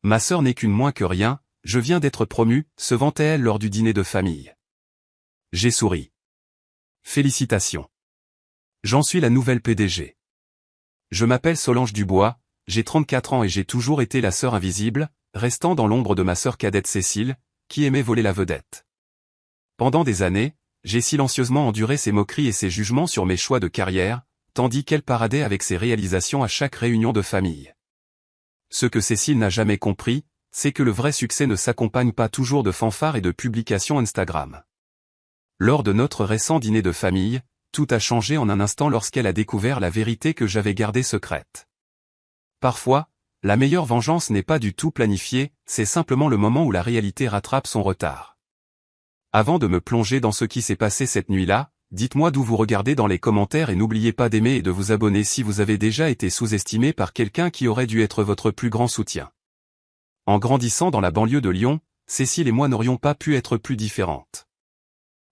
Ma sœur n'est qu'une moins que rien, je viens d'être promue, se vantait-elle lors du dîner de famille. J'ai souri. Félicitations. J'en suis la nouvelle PDG. Je m'appelle Solange Dubois, j'ai 34 ans et j'ai toujours été la sœur invisible, restant dans l'ombre de ma sœur cadette Cécile, qui aimait voler la vedette. Pendant des années, j'ai silencieusement enduré ses moqueries et ses jugements sur mes choix de carrière, tandis qu'elle paradait avec ses réalisations à chaque réunion de famille. Ce que Cécile n'a jamais compris, c'est que le vrai succès ne s'accompagne pas toujours de fanfares et de publications Instagram. Lors de notre récent dîner de famille, tout a changé en un instant lorsqu'elle a découvert la vérité que j'avais gardée secrète. Parfois, la meilleure vengeance n'est pas du tout planifiée, c'est simplement le moment où la réalité rattrape son retard. Avant de me plonger dans ce qui s'est passé cette nuit-là, dites-moi d'où vous regardez dans les commentaires et n'oubliez pas d'aimer et de vous abonner si vous avez déjà été sous-estimé par quelqu'un qui aurait dû être votre plus grand soutien. En grandissant dans la banlieue de Lyon, Cécile et moi n'aurions pas pu être plus différentes.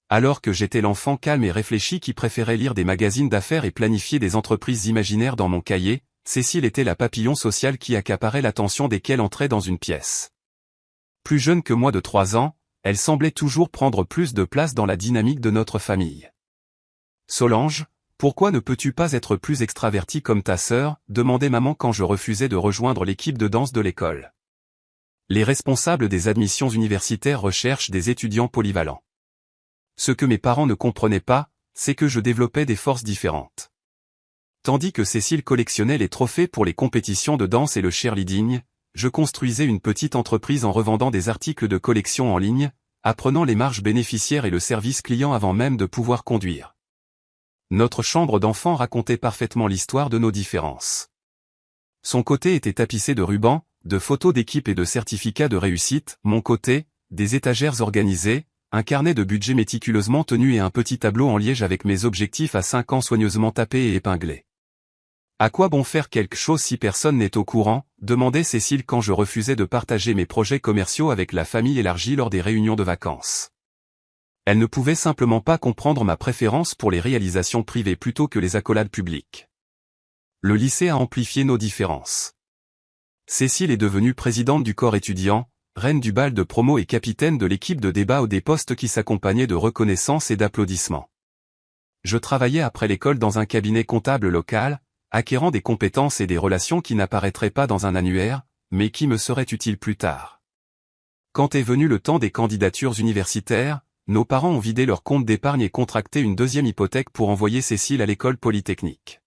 Alors que j'étais l'enfant calme et réfléchi qui préférait lire des magazines d'affaires et planifier des entreprises imaginaires dans mon cahier, Cécile était la papillon sociale qui accaparait l'attention dès qu'elle entrait dans une pièce. Plus jeune que moi de 3 ans, elle semblait toujours prendre plus de place dans la dynamique de notre famille. « Solange, pourquoi ne peux-tu pas être plus extravertie comme ta sœur ?» demandait maman quand je refusais de rejoindre l'équipe de danse de l'école. Les responsables des admissions universitaires recherchent des étudiants polyvalents. Ce que mes parents ne comprenaient pas, c'est que je développais des forces différentes. Tandis que Cécile collectionnait les trophées pour les compétitions de danse et le cheerleading, je construisais une petite entreprise en revendant des articles de collection en ligne, apprenant les marges bénéficiaires et le service client avant même de pouvoir conduire. Notre chambre d'enfant racontait parfaitement l'histoire de nos différences. Son côté était tapissé de rubans, de photos d'équipe et de certificats de réussite, mon côté, des étagères organisées, un carnet de budget méticuleusement tenu et un petit tableau en liège avec mes objectifs à 5 ans soigneusement tapés et épinglés. « À quoi bon faire quelque chose si personne n'est au courant ?» demandait Cécile quand je refusais de partager mes projets commerciaux avec la famille élargie lors des réunions de vacances. Elle ne pouvait simplement pas comprendre ma préférence pour les réalisations privées plutôt que les accolades publiques. Le lycée a amplifié nos différences. Cécile est devenue présidente du corps étudiant, reine du bal de promo et capitaine de l'équipe de débat aux des postes qui s'accompagnaient de reconnaissance et d'applaudissements. Je travaillais après l'école dans un cabinet comptable local, acquérant des compétences et des relations qui n'apparaîtraient pas dans un annuaire, mais qui me seraient utiles plus tard. Quand est venu le temps des candidatures universitaires, nos parents ont vidé leur compte d'épargne et contracté une deuxième hypothèque pour envoyer Cécile à l'école polytechnique.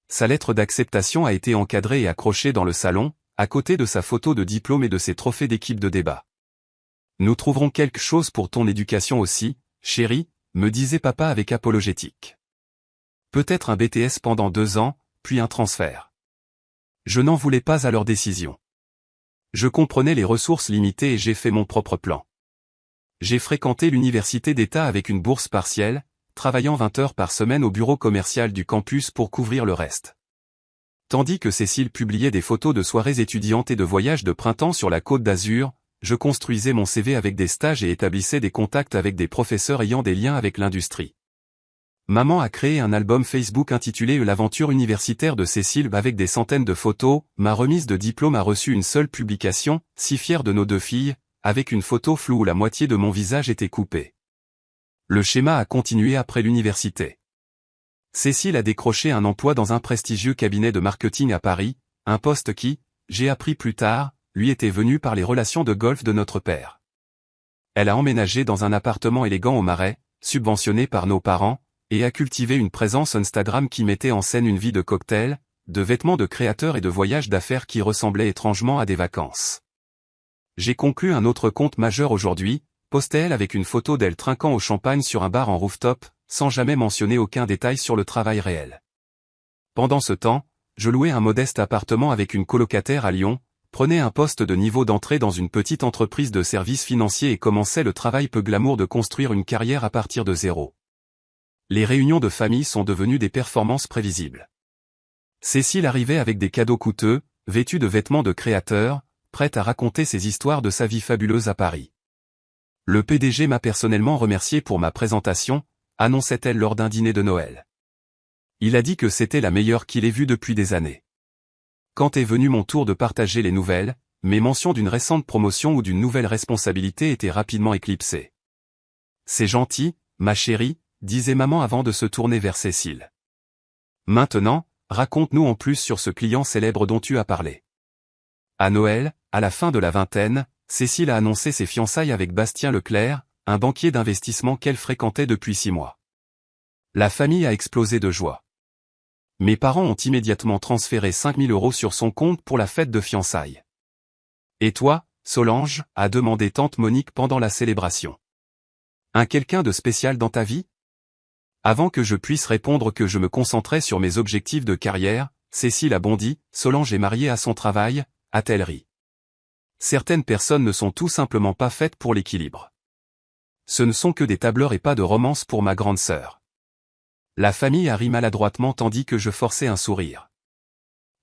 Sa lettre d'acceptation a été encadrée et accrochée dans le salon, à côté de sa photo de diplôme et de ses trophées d'équipe de débat. « Nous trouverons quelque chose pour ton éducation aussi, chérie », me disait papa avec apologétique. Peut-être un BTS pendant 2 ans, puis un transfert. Je n'en voulais pas à leur décision. Je comprenais les ressources limitées et j'ai fait mon propre plan. J'ai fréquenté l'université d'État avec une bourse partielle, travaillant 20 heures par semaine au bureau commercial du campus pour couvrir le reste. Tandis que Cécile publiait des photos de soirées étudiantes et de voyages de printemps sur la Côte d'Azur, je construisais mon CV avec des stages et établissais des contacts avec des professeurs ayant des liens avec l'industrie. Maman a créé un album Facebook intitulé L'aventure universitaire de Cécile avec des centaines de photos. Ma remise de diplôme a reçu une seule publication, si fière de nos 2 filles, avec une photo floue où la moitié de mon visage était coupée. Le schéma a continué après l'université. Cécile a décroché un emploi dans un prestigieux cabinet de marketing à Paris, un poste qui, j'ai appris plus tard, lui était venu par les relations de golf de notre père. Elle a emménagé dans un appartement élégant au Marais, subventionné par nos parents, et a cultivé une présence Instagram qui mettait en scène une vie de cocktail, de vêtements de créateurs et de voyages d'affaires qui ressemblaient étrangement à des vacances. J'ai conclu un autre compte majeur aujourd'hui, postait-elle avec une photo d'elle trinquant au champagne sur un bar en rooftop, sans jamais mentionner aucun détail sur le travail réel. Pendant ce temps, je louais un modeste appartement avec une colocataire à Lyon, prenais un poste de niveau d'entrée dans une petite entreprise de services financiers et commençais le travail peu glamour de construire une carrière à partir de zéro. Les réunions de famille sont devenues des performances prévisibles. Cécile arrivait avec des cadeaux coûteux, vêtue de vêtements de créateur, prête à raconter ses histoires de sa vie fabuleuse à Paris. Le PDG m'a personnellement remercié pour ma présentation, annonçait-elle lors d'un dîner de Noël. Il a dit que c'était la meilleure qu'il ait vue depuis des années. Quand est venu mon tour de partager les nouvelles, mes mentions d'une récente promotion ou d'une nouvelle responsabilité étaient rapidement éclipsées. C'est gentil, ma chérie, disait maman avant de se tourner vers Cécile. Maintenant, raconte-nous en plus sur ce client célèbre dont tu as parlé. À Noël, à la fin de la vingtaine, Cécile a annoncé ses fiançailles avec Bastien Leclerc, un banquier d'investissement qu'elle fréquentait depuis 6 mois. La famille a explosé de joie. Mes parents ont immédiatement transféré 5 000 € sur son compte pour la fête de fiançailles. Et toi, Solange, a demandé tante Monique pendant la célébration. Un quelqu'un de spécial dans ta vie? Avant que je puisse répondre que je me concentrais sur mes objectifs de carrière, Cécile a bondi, Solange est mariée à son travail, a-t-elle ri. Certaines personnes ne sont tout simplement pas faites pour l'équilibre. Ce ne sont que des tableurs et pas de romance pour ma grande sœur. La famille a ri maladroitement tandis que je forçais un sourire.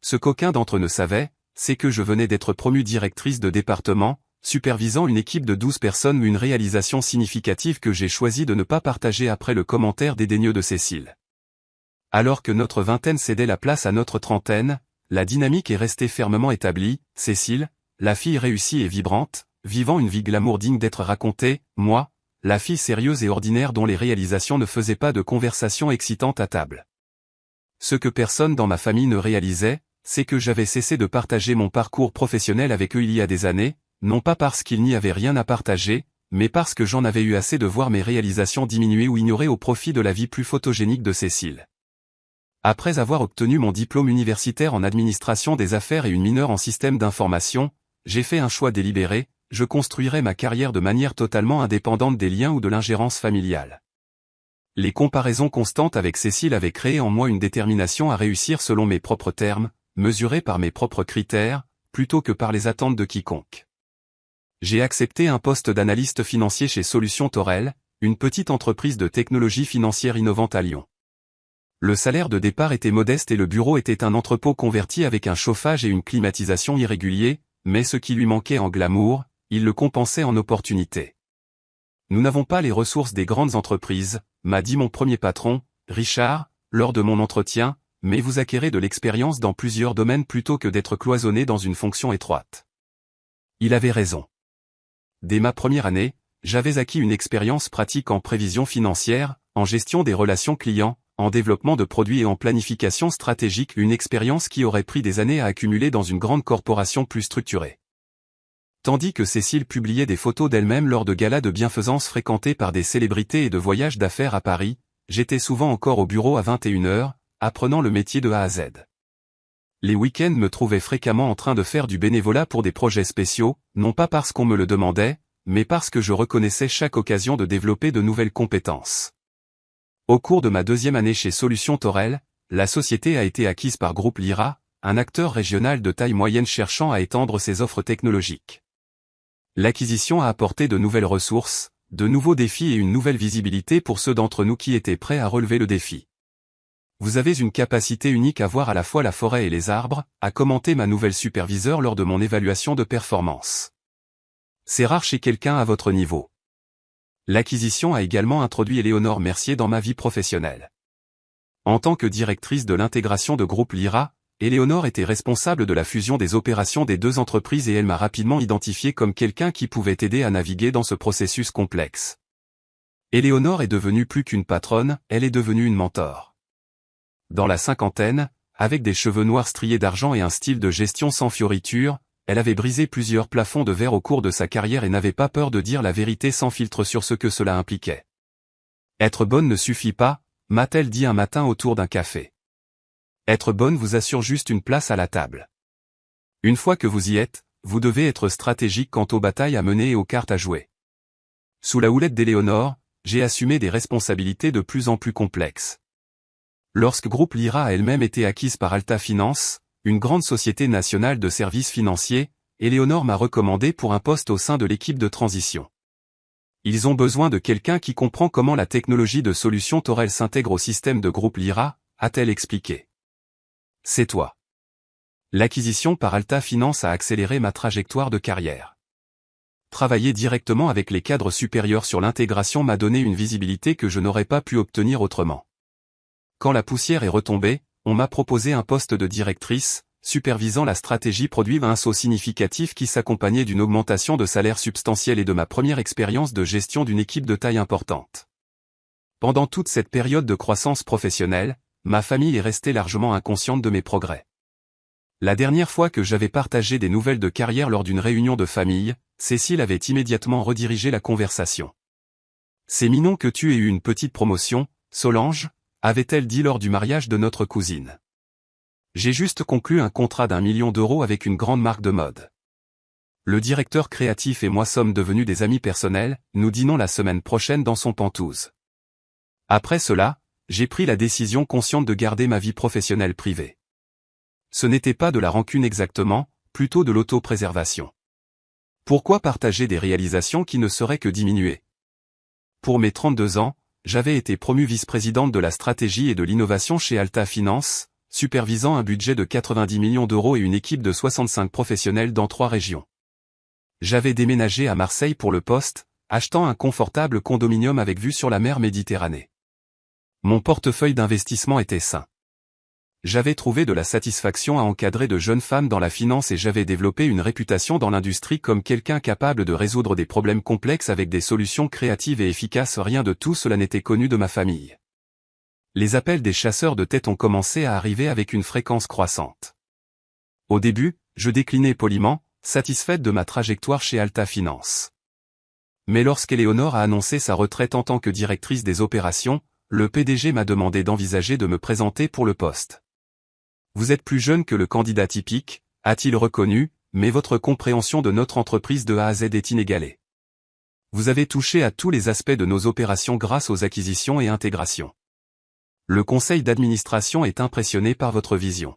Ce qu'aucun d'entre eux ne savait, c'est que je venais d'être promue directrice de département, supervisant une équipe de 12 personnes, une réalisation significative que j'ai choisi de ne pas partager après le commentaire dédaigneux de Cécile. Alors que notre vingtaine cédait la place à notre trentaine, la dynamique est restée fermement établie. Cécile, la fille réussie et vibrante, vivant une vie glamour digne d'être racontée, moi, la fille sérieuse et ordinaire dont les réalisations ne faisaient pas de conversation excitante à table. Ce que personne dans ma famille ne réalisait, c'est que j'avais cessé de partager mon parcours professionnel avec eux il y a des années, non pas parce qu'il n'y avait rien à partager, mais parce que j'en avais eu assez de voir mes réalisations diminuer ou ignorer au profit de la vie plus photogénique de Cécile. Après avoir obtenu mon diplôme universitaire en administration des affaires et une mineure en système d'information, j'ai fait un choix délibéré, je construirai ma carrière de manière totalement indépendante des liens ou de l'ingérence familiale. Les comparaisons constantes avec Cécile avaient créé en moi une détermination à réussir selon mes propres termes, mesurée par mes propres critères, plutôt que par les attentes de quiconque. J'ai accepté un poste d'analyste financier chez Solutions Torel, une petite entreprise de technologie financière innovante à Lyon. Le salaire de départ était modeste et le bureau était un entrepôt converti avec un chauffage et une climatisation irréguliers, mais ce qui lui manquait en glamour, il le compensait en opportunité. Nous n'avons pas les ressources des grandes entreprises, m'a dit mon premier patron, Richard, lors de mon entretien, mais vous acquérez de l'expérience dans plusieurs domaines plutôt que d'être cloisonné dans une fonction étroite. Il avait raison. Dès ma première année, j'avais acquis une expérience pratique en prévision financière, en gestion des relations clients, en développement de produits et en planification stratégique, une expérience qui aurait pris des années à accumuler dans une grande corporation plus structurée. Tandis que Cécile publiait des photos d'elle-même lors de galas de bienfaisance fréquentés par des célébrités et de voyages d'affaires à Paris, j'étais souvent encore au bureau à 21 h, apprenant le métier de A à Z. Les week-ends me trouvaient fréquemment en train de faire du bénévolat pour des projets spéciaux, non pas parce qu'on me le demandait, mais parce que je reconnaissais chaque occasion de développer de nouvelles compétences. Au cours de ma deuxième année chez Solutions Torel, la société a été acquise par Groupe Lyra, un acteur régional de taille moyenne cherchant à étendre ses offres technologiques. L'acquisition a apporté de nouvelles ressources, de nouveaux défis et une nouvelle visibilité pour ceux d'entre nous qui étaient prêts à relever le défi. Vous avez une capacité unique à voir à la fois la forêt et les arbres, a commenté ma nouvelle superviseure lors de mon évaluation de performance. C'est rare chez quelqu'un à votre niveau. L'acquisition a également introduit Éléonore Mercier dans ma vie professionnelle. En tant que directrice de l'intégration de Groupe Lyra, Éléonore était responsable de la fusion des opérations des deux entreprises et elle m'a rapidement identifié comme quelqu'un qui pouvait aider à naviguer dans ce processus complexe. Éléonore est devenue plus qu'une patronne, elle est devenue une mentor. Dans la cinquantaine, avec des cheveux noirs striés d'argent et un style de gestion sans fioriture, elle avait brisé plusieurs plafonds de verre au cours de sa carrière et n'avait pas peur de dire la vérité sans filtre sur ce que cela impliquait. Être bonne ne suffit pas, m'a-t-elle dit un matin autour d'un café. Être bonne vous assure juste une place à la table. Une fois que vous y êtes, vous devez être stratégique quant aux batailles à mener et aux cartes à jouer. Sous la houlette d'Éléonore, j'ai assumé des responsabilités de plus en plus complexes. Lorsque Groupe Lyra a elle-même été acquise par Alta Finance, une grande société nationale de services financiers, Éléonore m'a recommandé pour un poste au sein de l'équipe de transition. Ils ont besoin de quelqu'un qui comprend comment la technologie de Solutions Torel s'intègre au système de Groupe Lyra, a-t-elle expliqué. C'est toi. L'acquisition par Alta Finance a accéléré ma trajectoire de carrière. Travailler directement avec les cadres supérieurs sur l'intégration m'a donné une visibilité que je n'aurais pas pu obtenir autrement. Quand la poussière est retombée, on m'a proposé un poste de directrice, supervisant la stratégie produit un saut significatif qui s'accompagnait d'une augmentation de salaire substantielle et de ma première expérience de gestion d'une équipe de taille importante. Pendant toute cette période de croissance professionnelle, ma famille est restée largement inconsciente de mes progrès. La dernière fois que j'avais partagé des nouvelles de carrière lors d'une réunion de famille, Cécile avait immédiatement redirigé la conversation. « C'est mignon que tu aies eu une petite promotion, Solange », avait-elle dit lors du mariage de notre cousine. « J'ai juste conclu un contrat d'1 million d'euros avec une grande marque de mode. Le directeur créatif et moi sommes devenus des amis personnels, nous dînons la semaine prochaine dans son Penthouse. Après cela, j'ai pris la décision consciente de garder ma vie professionnelle privée. Ce n'était pas de la rancune exactement, plutôt de l'autopréservation. Pourquoi partager des réalisations qui ne seraient que diminuées? Pour mes 32 ans, j'avais été promue vice-présidente de la stratégie et de l'innovation chez Alta Finance, supervisant un budget de 90 millions d'euros et une équipe de 65 professionnels dans 3 régions. J'avais déménagé à Marseille pour le poste, achetant un confortable condominium avec vue sur la mer Méditerranée. Mon portefeuille d'investissement était sain. J'avais trouvé de la satisfaction à encadrer de jeunes femmes dans la finance et j'avais développé une réputation dans l'industrie comme quelqu'un capable de résoudre des problèmes complexes avec des solutions créatives et efficaces. Rien de tout cela n'était connu de ma famille. Les appels des chasseurs de tête ont commencé à arriver avec une fréquence croissante. Au début, je déclinais poliment, satisfaite de ma trajectoire chez Alta Finance. Mais lorsqu'Éléonore a annoncé sa retraite en tant que directrice des opérations, le PDG m'a demandé d'envisager de me présenter pour le poste. Vous êtes plus jeune que le candidat typique, a-t-il reconnu, mais votre compréhension de notre entreprise de A à Z est inégalée. Vous avez touché à tous les aspects de nos opérations grâce aux acquisitions et intégrations. Le conseil d'administration est impressionné par votre vision.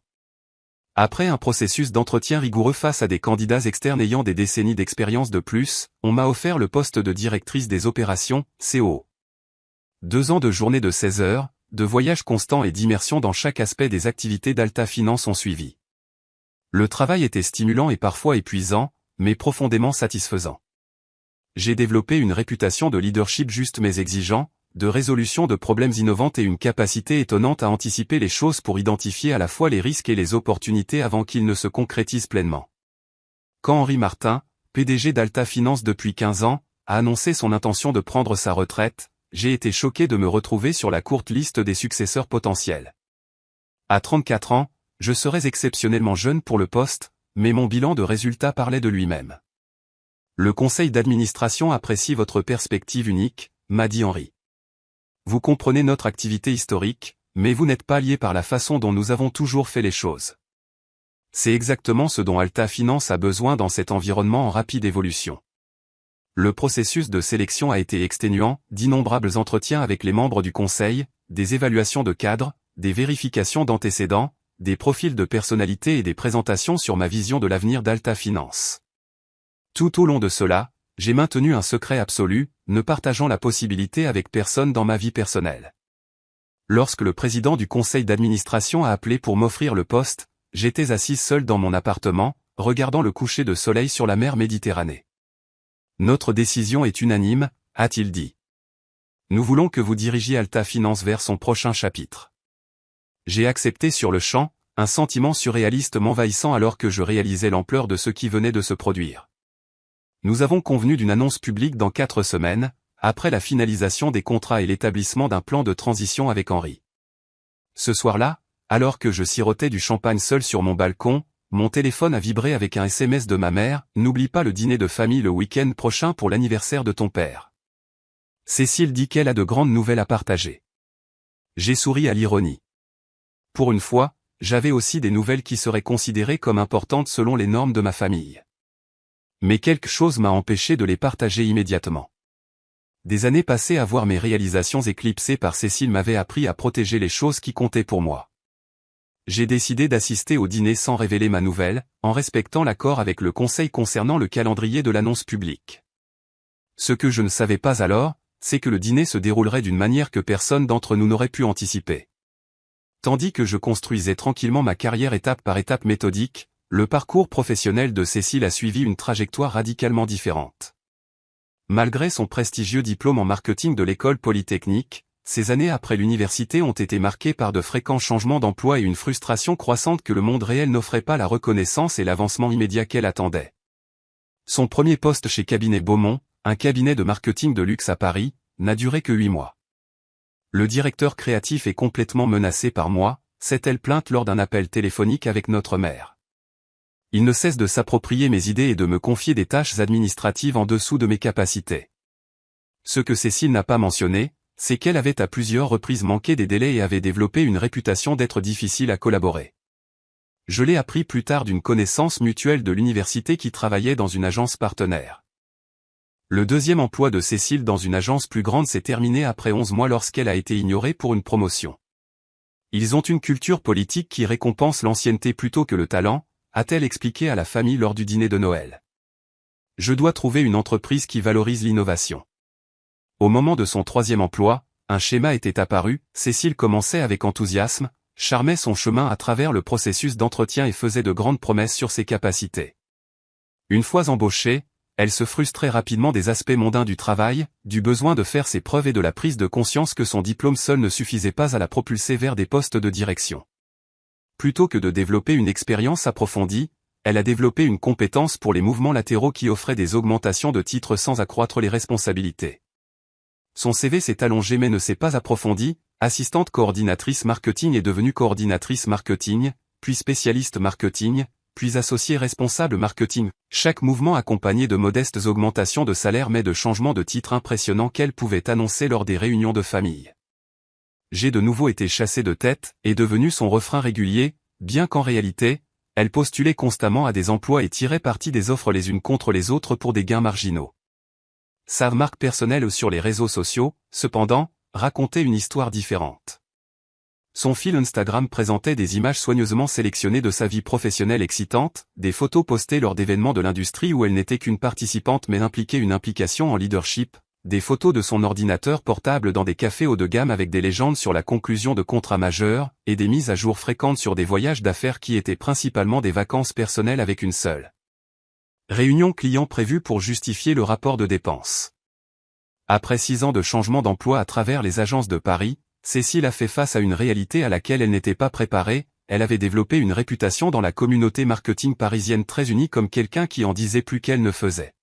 Après un processus d'entretien rigoureux face à des candidats externes ayant des décennies d'expérience de plus, on m'a offert le poste de directrice des opérations, COO. 2 ans de journée de 16 heures, de voyages constants et d'immersion dans chaque aspect des activités d'Alta Finance ont suivi. Le travail était stimulant et parfois épuisant, mais profondément satisfaisant. J'ai développé une réputation de leadership juste mais exigeant, de résolution de problèmes innovantes et une capacité étonnante à anticiper les choses pour identifier à la fois les risques et les opportunités avant qu'ils ne se concrétisent pleinement. Quand Henri Martin, PDG d'Alta Finance depuis 15 ans, a annoncé son intention de prendre sa retraite, j'ai été choqué de me retrouver sur la courte liste des successeurs potentiels. À 34 ans, je serais exceptionnellement jeune pour le poste, mais mon bilan de résultats parlait de lui-même. Le conseil d'administration apprécie votre perspective unique, m'a dit Henri. Vous comprenez notre activité historique, mais vous n'êtes pas lié par la façon dont nous avons toujours fait les choses. C'est exactement ce dont Alta Finance a besoin dans cet environnement en rapide évolution. Le processus de sélection a été exténuant, d'innombrables entretiens avec les membres du conseil, des évaluations de cadres, des vérifications d'antécédents, des profils de personnalité et des présentations sur ma vision de l'avenir d'Alta Finance. Tout au long de cela, j'ai maintenu un secret absolu, ne partageant la possibilité avec personne dans ma vie personnelle. Lorsque le président du conseil d'administration a appelé pour m'offrir le poste, j'étais assise seule dans mon appartement, regardant le coucher de soleil sur la mer Méditerranée. Notre décision est unanime, a-t-il dit. Nous voulons que vous dirigiez Alta Finance vers son prochain chapitre. J'ai accepté sur le champ, un sentiment surréaliste m'envahissant alors que je réalisais l'ampleur de ce qui venait de se produire. Nous avons convenu d'une annonce publique dans 4 semaines, après la finalisation des contrats et l'établissement d'un plan de transition avec Henri. Ce soir-là, alors que je sirotais du champagne seul sur mon balcon, mon téléphone a vibré avec un SMS de ma mère, « N'oublie pas le dîner de famille le week-end prochain pour l'anniversaire de ton père. » Cécile dit qu'elle a de grandes nouvelles à partager. J'ai souri à l'ironie. Pour une fois, j'avais aussi des nouvelles qui seraient considérées comme importantes selon les normes de ma famille. Mais quelque chose m'a empêché de les partager immédiatement. Des années passées à voir mes réalisations éclipsées par Cécile m'avaient appris à protéger les choses qui comptaient pour moi. J'ai décidé d'assister au dîner sans révéler ma nouvelle, en respectant l'accord avec le conseil concernant le calendrier de l'annonce publique. Ce que je ne savais pas alors, c'est que le dîner se déroulerait d'une manière que personne d'entre nous n'aurait pu anticiper. Tandis que je construisais tranquillement ma carrière étape par étape méthodique, le parcours professionnel de Cécile a suivi une trajectoire radicalement différente. Malgré son prestigieux diplôme en marketing de l'école polytechnique, ces années après l'université ont été marquées par de fréquents changements d'emploi et une frustration croissante que le monde réel n'offrait pas la reconnaissance et l'avancement immédiat qu'elle attendait. Son premier poste chez Cabinet Beaumont, un cabinet de marketing de luxe à Paris, n'a duré que 8 mois. Le directeur créatif est complètement menacé par moi, s'est-elle plainte lors d'un appel téléphonique avec notre mère. Il ne cesse de s'approprier mes idées et de me confier des tâches administratives en dessous de mes capacités. Ce que Cécile n'a pas mentionné, c'est qu'elle avait à plusieurs reprises manqué des délais et avait développé une réputation d'être difficile à collaborer. Je l'ai appris plus tard d'une connaissance mutuelle de l'université qui travaillait dans une agence partenaire. Le deuxième emploi de Cécile dans une agence plus grande s'est terminé après 11 mois lorsqu'elle a été ignorée pour une promotion. Ils ont une culture politique qui récompense l'ancienneté plutôt que le talent, a-t-elle expliqué à la famille lors du dîner de Noël. Je dois trouver une entreprise qui valorise l'innovation. Au moment de son troisième emploi, un schéma était apparu, Cécile commençait avec enthousiasme, charmait son chemin à travers le processus d'entretien et faisait de grandes promesses sur ses capacités. Une fois embauchée, elle se frustrait rapidement des aspects mondains du travail, du besoin de faire ses preuves et de la prise de conscience que son diplôme seul ne suffisait pas à la propulser vers des postes de direction. Plutôt que de développer une expérience approfondie, elle a développé une compétence pour les mouvements latéraux qui offraient des augmentations de titres sans accroître les responsabilités. Son CV s'est allongé mais ne s'est pas approfondi, assistante coordinatrice marketing est devenue coordinatrice marketing, puis spécialiste marketing, puis associée responsable marketing, chaque mouvement accompagné de modestes augmentations de salaire mais de changements de titre impressionnants qu'elle pouvait annoncer lors des réunions de famille. J'ai de nouveau été chassé de tête, est devenu son refrain régulier, bien qu'en réalité, elle postulait constamment à des emplois et tirait parti des offres les unes contre les autres pour des gains marginaux. Sa marque personnelle sur les réseaux sociaux, cependant, racontait une histoire différente. Son fil Instagram présentait des images soigneusement sélectionnées de sa vie professionnelle excitante, des photos postées lors d'événements de l'industrie où elle n'était qu'une participante mais impliquait une implication en leadership, des photos de son ordinateur portable dans des cafés haut de gamme avec des légendes sur la conclusion de contrats majeurs, et des mises à jour fréquentes sur des voyages d'affaires qui étaient principalement des vacances personnelles avec une seule réunion client prévue pour justifier le rapport de dépenses. Après 6 ans de changement d'emploi à travers les agences de Paris, Cécile a fait face à une réalité à laquelle elle n'était pas préparée, elle avait développé une réputation dans la communauté marketing parisienne très unie comme quelqu'un qui en disait plus qu'elle ne faisait.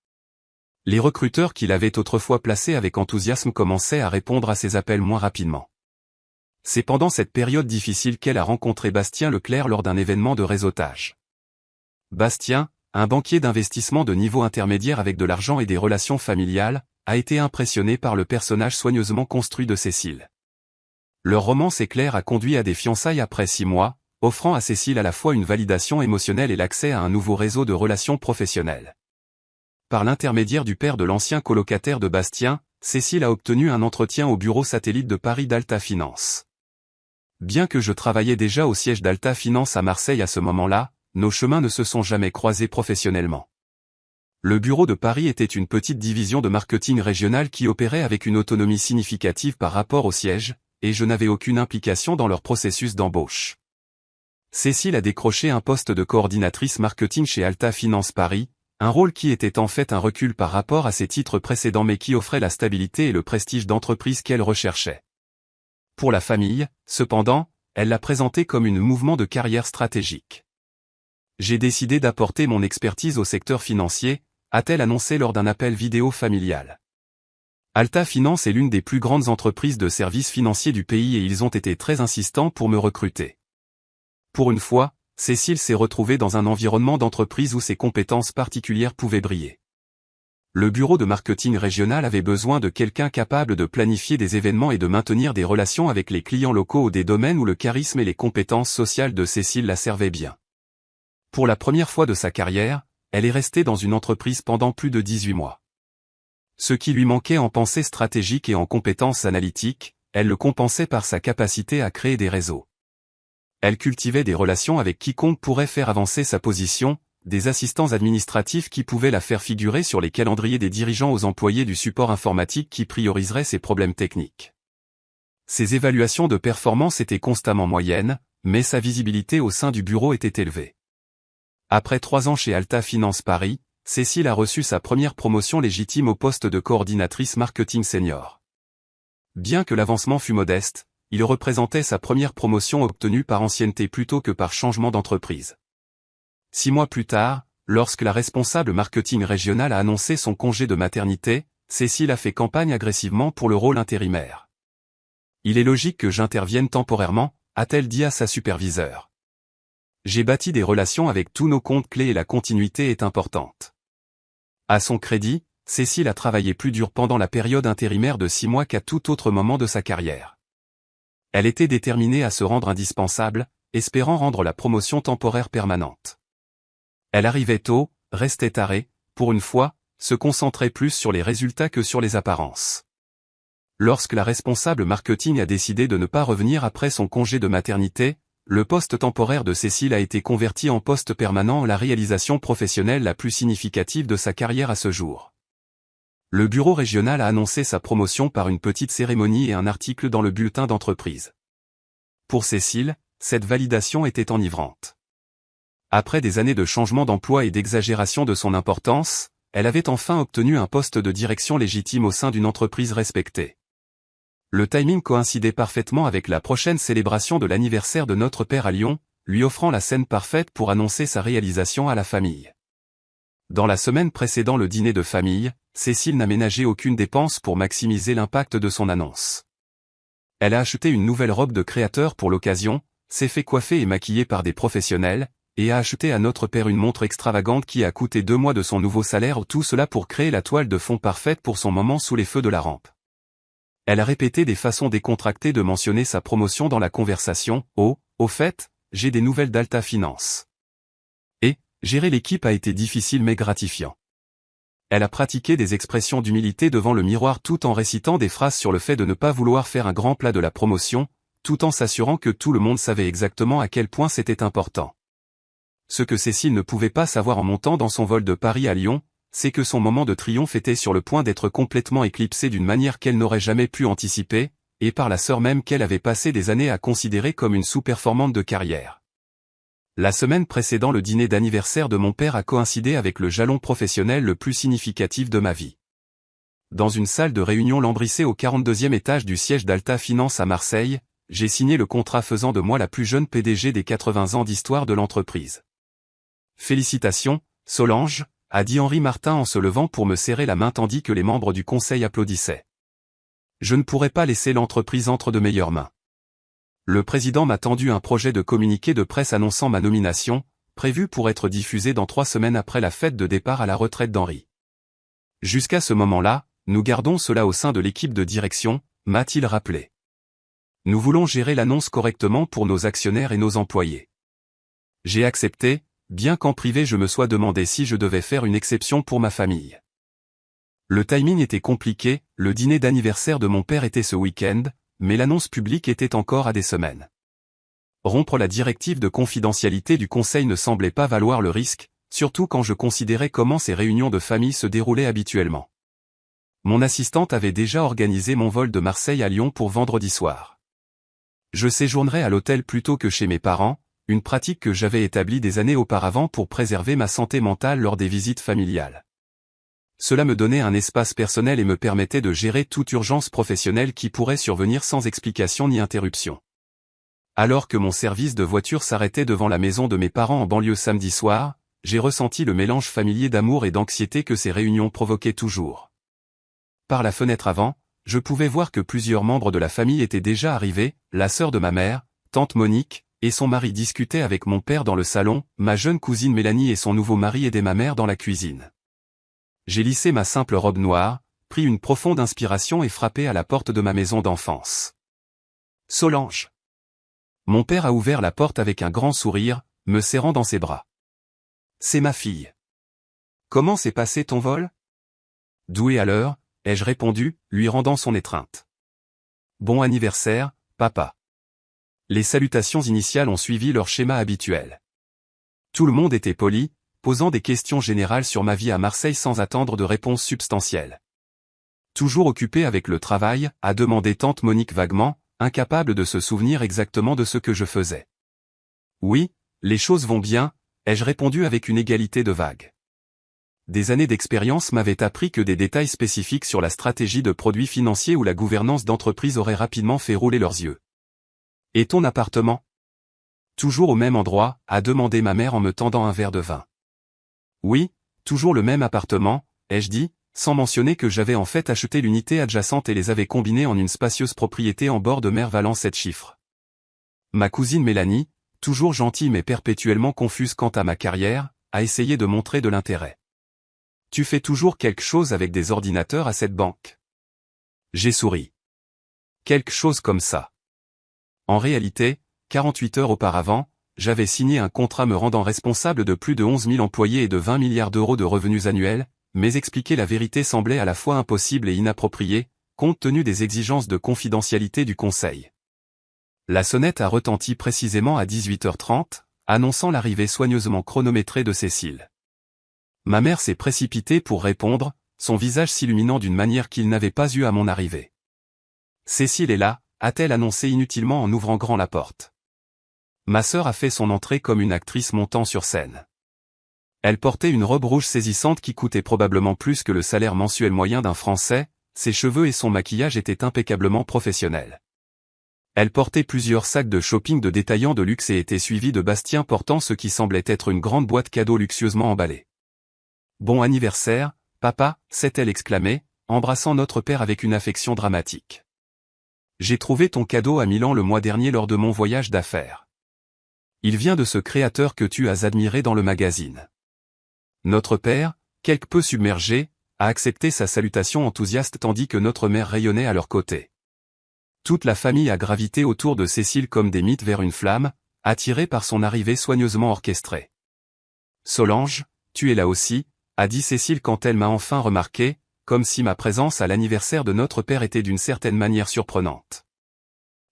Les recruteurs qui l'avaient autrefois placée avec enthousiasme commençaient à répondre à ses appels moins rapidement. C'est pendant cette période difficile qu'elle a rencontré Bastien Leclerc lors d'un événement de réseautage. Bastien, un banquier d'investissement de niveau intermédiaire avec de l'argent et des relations familiales, a été impressionné par le personnage soigneusement construit de Cécile. Leur romance éclair a conduit à des fiançailles après 6 mois, offrant à Cécile à la fois une validation émotionnelle et l'accès à un nouveau réseau de relations professionnelles. Par l'intermédiaire du père de l'ancien colocataire de Bastien, Cécile a obtenu un entretien au bureau satellite de Paris d'Alta Finance. Bien que je travaillais déjà au siège d'Alta Finance à Marseille à ce moment-là, nos chemins ne se sont jamais croisés professionnellement. Le bureau de Paris était une petite division de marketing régional qui opérait avec une autonomie significative par rapport au siège, et je n'avais aucune implication dans leur processus d'embauche. Cécile a décroché un poste de coordinatrice marketing chez Alta Finance Paris, un rôle qui était en fait un recul par rapport à ses titres précédents mais qui offrait la stabilité et le prestige d'entreprise qu'elle recherchait. Pour la famille, cependant, elle l'a présenté comme un mouvement de carrière stratégique. J'ai décidé d'apporter mon expertise au secteur financier, a-t-elle annoncé lors d'un appel vidéo familial. Alta Finance est l'une des plus grandes entreprises de services financiers du pays et ils ont été très insistants pour me recruter. Pour une fois, Cécile s'est retrouvée dans un environnement d'entreprise où ses compétences particulières pouvaient briller. Le bureau de marketing régional avait besoin de quelqu'un capable de planifier des événements et de maintenir des relations avec les clients locaux ou des domaines où le charisme et les compétences sociales de Cécile la servaient bien. Pour la première fois de sa carrière, elle est restée dans une entreprise pendant plus de 18 mois. Ce qui lui manquait en pensée stratégique et en compétences analytiques, elle le compensait par sa capacité à créer des réseaux. Elle cultivait des relations avec quiconque pourrait faire avancer sa position, des assistants administratifs qui pouvaient la faire figurer sur les calendriers des dirigeants aux employés du support informatique qui prioriseraient ses problèmes techniques. Ses évaluations de performance étaient constamment moyennes, mais sa visibilité au sein du bureau était élevée. Après 3 ans chez Alta Finance Paris, Cécile a reçu sa première promotion légitime au poste de coordinatrice marketing senior. Bien que l'avancement fût modeste, il représentait sa première promotion obtenue par ancienneté plutôt que par changement d'entreprise. 6 mois plus tard, lorsque la responsable marketing régionale a annoncé son congé de maternité, Cécile a fait campagne agressivement pour le rôle intérimaire. Il est logique que j'intervienne temporairement, a-t-elle dit à sa superviseure. J'ai bâti des relations avec tous nos comptes clés et la continuité est importante. À son crédit, Cécile a travaillé plus dur pendant la période intérimaire de 6 mois qu'à tout autre moment de sa carrière. Elle était déterminée à se rendre indispensable, espérant rendre la promotion temporaire permanente. Elle arrivait tôt, restait tarée, pour une fois, se concentrait plus sur les résultats que sur les apparences. Lorsque la responsable marketing a décidé de ne pas revenir après son congé de maternité, le poste temporaire de Cécile a été converti en poste permanent, la réalisation professionnelle la plus significative de sa carrière à ce jour. Le bureau régional a annoncé sa promotion par une petite cérémonie et un article dans le bulletin d'entreprise. Pour Cécile, cette validation était enivrante. Après des années de changement d'emploi et d'exagération de son importance, elle avait enfin obtenu un poste de direction légitime au sein d'une entreprise respectée. Le timing coïncidait parfaitement avec la prochaine célébration de l'anniversaire de notre père à Lyon, lui offrant la scène parfaite pour annoncer sa réalisation à la famille. Dans la semaine précédant le dîner de famille, Cécile n'a ménagé aucune dépense pour maximiser l'impact de son annonce. Elle a acheté une nouvelle robe de créateur pour l'occasion, s'est fait coiffer et maquiller par des professionnels, et a acheté à notre père une montre extravagante qui a coûté 2 mois de son nouveau salaire, tout cela pour créer la toile de fond parfaite pour son moment sous les feux de la rampe. Elle a répété des façons décontractées de mentionner sa promotion dans la conversation. Oh, au fait, j'ai des nouvelles d'Alta Finance. Et, gérer l'équipe a été difficile mais gratifiant. Elle a pratiqué des expressions d'humilité devant le miroir tout en récitant des phrases sur le fait de ne pas vouloir faire un grand plat de la promotion, tout en s'assurant que tout le monde savait exactement à quel point c'était important. Ce que Cécile ne pouvait pas savoir en montant dans son vol de Paris à Lyon, c'est que son moment de triomphe était sur le point d'être complètement éclipsé d'une manière qu'elle n'aurait jamais pu anticiper, et par la sœur même qu'elle avait passé des années à considérer comme une sous-performante de carrière. La semaine précédant le dîner d'anniversaire de mon père a coïncidé avec le jalon professionnel le plus significatif de ma vie. Dans une salle de réunion lambrissée au 42e étage du siège d'Alta Finance à Marseille, j'ai signé le contrat faisant de moi la plus jeune PDG des 80 ans d'histoire de l'entreprise. Félicitations, Solange, a dit Henri Martin en se levant pour me serrer la main tandis que les membres du conseil applaudissaient. Je ne pourrais pas laisser l'entreprise entre de meilleures mains. Le président m'a tendu un projet de communiqué de presse annonçant ma nomination, prévu pour être diffusé dans 3 semaines après la fête de départ à la retraite d'Henri. Jusqu'à ce moment-là, nous gardons cela au sein de l'équipe de direction, m'a-t-il rappelé. Nous voulons gérer l'annonce correctement pour nos actionnaires et nos employés. J'ai accepté, bien qu'en privé je me sois demandé si je devais faire une exception pour ma famille. Le timing était compliqué, le dîner d'anniversaire de mon père était ce week-end, mais l'annonce publique était encore à des semaines. Rompre la directive de confidentialité du conseil ne semblait pas valoir le risque, surtout quand je considérais comment ces réunions de famille se déroulaient habituellement. Mon assistante avait déjà organisé mon vol de Marseille à Lyon pour vendredi soir. Je séjournerais à l'hôtel plutôt que chez mes parents, une pratique que j'avais établie des années auparavant pour préserver ma santé mentale lors des visites familiales. Cela me donnait un espace personnel et me permettait de gérer toute urgence professionnelle qui pourrait survenir sans explication ni interruption. Alors que mon service de voiture s'arrêtait devant la maison de mes parents en banlieue samedi soir, j'ai ressenti le mélange familier d'amour et d'anxiété que ces réunions provoquaient toujours. Par la fenêtre avant, je pouvais voir que plusieurs membres de la famille étaient déjà arrivés, la sœur de ma mère, tante Monique, et son mari discutaient avec mon père dans le salon, ma jeune cousine Mélanie et son nouveau mari aidaient ma mère dans la cuisine. J'ai lissé ma simple robe noire, pris une profonde inspiration et frappé à la porte de ma maison d'enfance. Solange. Mon père a ouvert la porte avec un grand sourire, me serrant dans ses bras. C'est ma fille. Comment s'est passé ton vol? Doué à l'heure, ai-je répondu, lui rendant son étreinte. Bon anniversaire, papa. Les salutations initiales ont suivi leur schéma habituel. Tout le monde était poli, posant des questions générales sur ma vie à Marseille sans attendre de réponse substantielle. Toujours occupé avec le travail, a demandé tante Monique vaguement, incapable de se souvenir exactement de ce que je faisais. Oui, les choses vont bien, ai-je répondu avec une égalité de vague. des années d'expérience m'avaient appris que des détails spécifiques sur la stratégie de produits financiers ou la gouvernance d'entreprise auraient rapidement fait rouler leurs yeux. « Et ton appartement ? » Toujours au même endroit, a demandé ma mère en me tendant un verre de vin. « Oui, toujours le même appartement, » ai-je dit, sans mentionner que j'avais en fait acheté l'unité adjacente et les avais combinés en une spacieuse propriété en bord de mer valant 7 chiffres. Ma cousine Mélanie, toujours gentille mais perpétuellement confuse quant à ma carrière, a essayé de montrer de l'intérêt. « Tu fais toujours quelque chose avec des ordinateurs à cette banque ?» J'ai souri. Quelque chose comme ça. En réalité, 48 heures auparavant, j'avais signé un contrat me rendant responsable de plus de 11 000 employés et de 20 milliards d'euros de revenus annuels, mais expliquer la vérité semblait à la fois impossible et inapproprié, compte tenu des exigences de confidentialité du conseil. La sonnette a retenti précisément à 18h30, annonçant l'arrivée soigneusement chronométrée de Cécile. Ma mère s'est précipitée pour répondre, son visage s'illuminant d'une manière qu'il n'avait pas eue à mon arrivée. « Cécile est là », a-t-elle annoncé inutilement en ouvrant grand la porte. Ma sœur a fait son entrée comme une actrice montant sur scène. Elle portait une robe rouge saisissante qui coûtait probablement plus que le salaire mensuel moyen d'un Français, ses cheveux et son maquillage étaient impeccablement professionnels. Elle portait plusieurs sacs de shopping de détaillants de luxe et était suivie de Bastien portant ce qui semblait être une grande boîte cadeau luxueusement emballée. « Bon anniversaire, papa », s'est-elle exclamée, embrassant notre père avec une affection dramatique. « J'ai trouvé ton cadeau à Milan le mois dernier lors de mon voyage d'affaires. Il vient de ce créateur que tu as admiré dans le magazine. » Notre père, quelque peu submergé, a accepté sa salutation enthousiaste tandis que notre mère rayonnait à leur côté. Toute la famille a gravité autour de Cécile comme des mythes vers une flamme, attirée par son arrivée soigneusement orchestrée. « Solange, tu es là aussi », a dit Cécile quand elle m'a enfin remarqué, comme si ma présence à l'anniversaire de notre père était d'une certaine manière surprenante.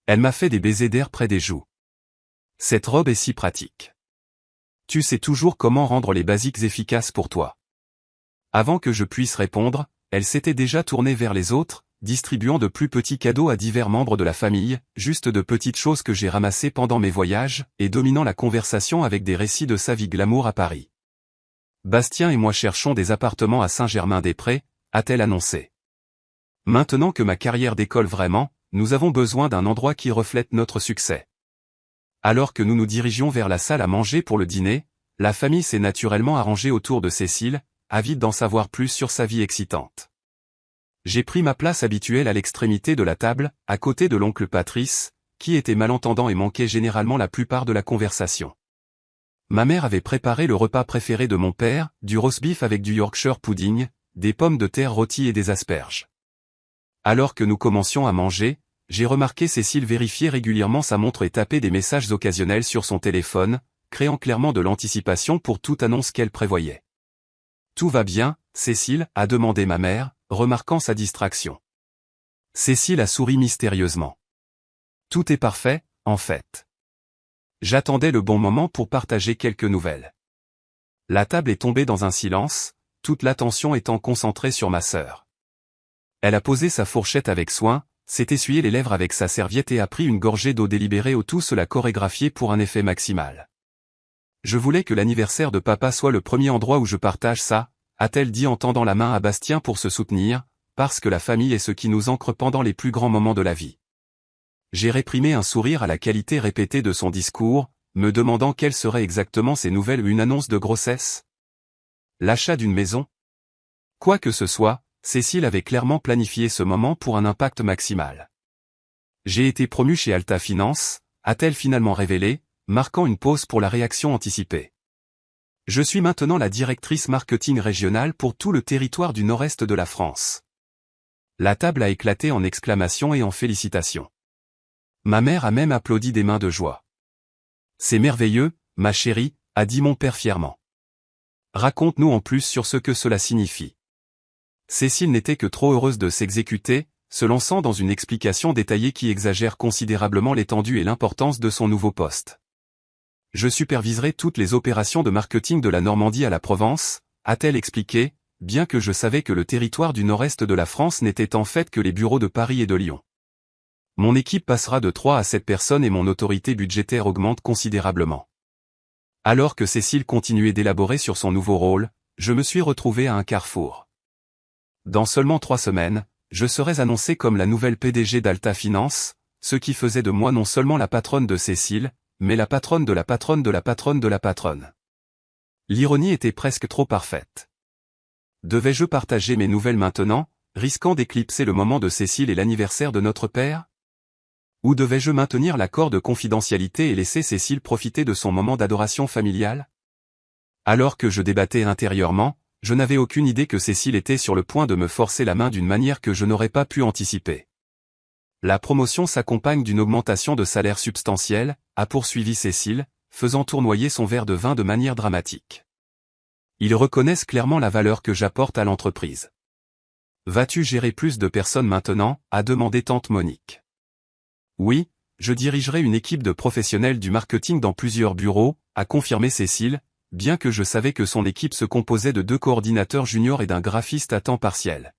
Elle m'a fait des baisers d'air près des joues. « Cette robe est si pratique. Tu sais toujours comment rendre les basiques efficaces pour toi. » Avant que je puisse répondre, elle s'était déjà tournée vers les autres, distribuant de plus petits cadeaux à divers membres de la famille, juste de petites choses que j'ai ramassées pendant mes voyages, et dominant la conversation avec des récits de sa vie glamour à Paris. « Bastien et moi cherchons des appartements à Saint-Germain-des-Prés », a-t-elle annoncé. « Maintenant que ma carrière décolle vraiment, nous avons besoin d'un endroit qui reflète notre succès. » Alors que nous nous dirigions vers la salle à manger pour le dîner, la famille s'est naturellement arrangée autour de Cécile, avide d'en savoir plus sur sa vie excitante. J'ai pris ma place habituelle à l'extrémité de la table, à côté de l'oncle Patrice, qui était malentendant et manquait généralement la plupart de la conversation. Ma mère avait préparé le repas préféré de mon père, du roast beef avec du Yorkshire pudding, des pommes de terre rôties et des asperges. Alors que nous commencions à manger, j'ai remarqué Cécile vérifier régulièrement sa montre et taper des messages occasionnels sur son téléphone, créant clairement de l'anticipation pour toute annonce qu'elle prévoyait. « Tout va bien, Cécile ?» a demandé ma mère, remarquant sa distraction. Cécile a souri mystérieusement. « Tout est parfait, en fait. » J'attendais le bon moment pour partager quelques nouvelles. La table est tombée dans un silence, toute l'attention étant concentrée sur ma sœur. Elle a posé sa fourchette avec soin, s'est essuyé les lèvres avec sa serviette et a pris une gorgée d'eau délibérée au tout cela chorégraphié pour un effet maximal. « Je voulais que l'anniversaire de papa soit le premier endroit où je partage ça, » a-t-elle dit en tendant la main à Bastien pour se soutenir, parce que la famille est ce qui nous ancre pendant les plus grands moments de la vie. J'ai réprimé un sourire à la qualité répétée de son discours, me demandant quelles seraient exactement ces nouvelles ou une annonce de grossesse. L'achat d'une maison? Quoi que ce soit, Cécile avait clairement planifié ce moment pour un impact maximal. J'ai été promu chez Alta Finance, a-t-elle finalement révélé, marquant une pause pour la réaction anticipée. Je suis maintenant la directrice marketing régionale pour tout le territoire du nord-est de la France. La table a éclaté en exclamations et en félicitations. Ma mère a même applaudi des mains de joie. C'est merveilleux, ma chérie, a dit mon père fièrement. Raconte-nous en plus sur ce que cela signifie. Cécile n'était que trop heureuse de s'exécuter, se lançant dans une explication détaillée qui exagère considérablement l'étendue et l'importance de son nouveau poste. Je superviserai toutes les opérations de marketing de la Normandie à la Provence, a-t-elle expliqué, bien que je savais que le territoire du nord-est de la France n'était en fait que les bureaux de Paris et de Lyon. Mon équipe passera de 3 à 7 personnes et mon autorité budgétaire augmente considérablement. Alors que Cécile continuait d'élaborer sur son nouveau rôle, je me suis retrouvé à un carrefour. Dans seulement 3 semaines, je serais annoncé comme la nouvelle PDG d'Alta Finance, ce qui faisait de moi non seulement la patronne de Cécile, mais la patronne de la patronne de la patronne de la patronne. L'ironie était presque trop parfaite. Devais-je partager mes nouvelles maintenant, risquant d'éclipser le moment de Cécile et l'anniversaire de notre père? Ou devais-je maintenir l'accord de confidentialité et laisser Cécile profiter de son moment d'adoration familiale? Alors que je débattais intérieurement, je n'avais aucune idée que Cécile était sur le point de me forcer la main d'une manière que je n'aurais pas pu anticiper. La promotion s'accompagne d'une augmentation de salaire substantielle, a poursuivi Cécile, faisant tournoyer son verre de vin de manière dramatique. Ils reconnaissent clairement la valeur que j'apporte à l'entreprise. Vas-tu gérer plus de personnes maintenant, a demandé tante Monique. Oui, je dirigerai une équipe de professionnels du marketing dans plusieurs bureaux, a confirmé Cécile, bien que je savais que son équipe se composait de 2 coordinateurs juniors et d'un graphiste à temps partiel.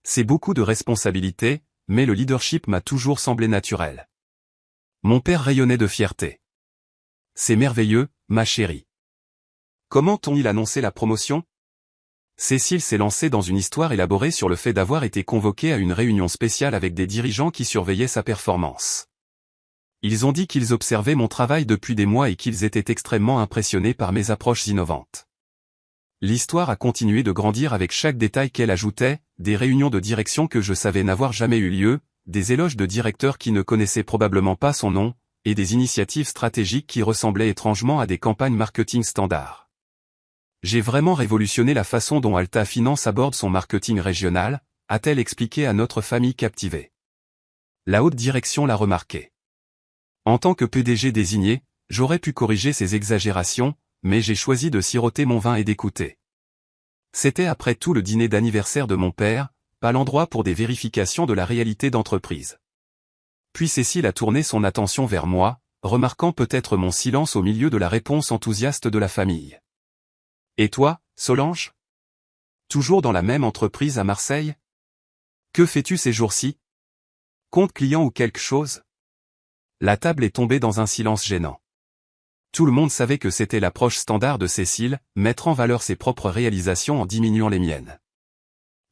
C'est beaucoup de responsabilités, mais le leadership m'a toujours semblé naturel. Mon père rayonnait de fierté. C'est merveilleux, ma chérie. Comment t'ont-ils annoncé la promotion? Cécile s'est lancée dans une histoire élaborée sur le fait d'avoir été convoquée à une réunion spéciale avec des dirigeants qui surveillaient sa performance. Ils ont dit qu'ils observaient mon travail depuis des mois et qu'ils étaient extrêmement impressionnés par mes approches innovantes. L'histoire a continué de grandir avec chaque détail qu'elle ajoutait, des réunions de direction que je savais n'avoir jamais eu lieu, des éloges de directeurs qui ne connaissaient probablement pas son nom, et des initiatives stratégiques qui ressemblaient étrangement à des campagnes marketing standards. J'ai vraiment révolutionné la façon dont Alta Finance aborde son marketing régional, a-t-elle expliqué à notre famille captivée. La haute direction l'a remarqué. En tant que PDG désigné, j'aurais pu corriger ces exagérations, mais j'ai choisi de siroter mon vin et d'écouter. C'était après tout le dîner d'anniversaire de mon père, pas l'endroit pour des vérifications de la réalité d'entreprise. Puis Cécile a tourné son attention vers moi, remarquant peut-être mon silence au milieu de la réponse enthousiaste de la famille. Et toi, Solange? Toujours dans la même entreprise à Marseille? Que fais-tu ces jours-ci? Compte client ou quelque chose? La table est tombée dans un silence gênant. Tout le monde savait que c'était l'approche standard de Cécile, mettre en valeur ses propres réalisations en diminuant les miennes.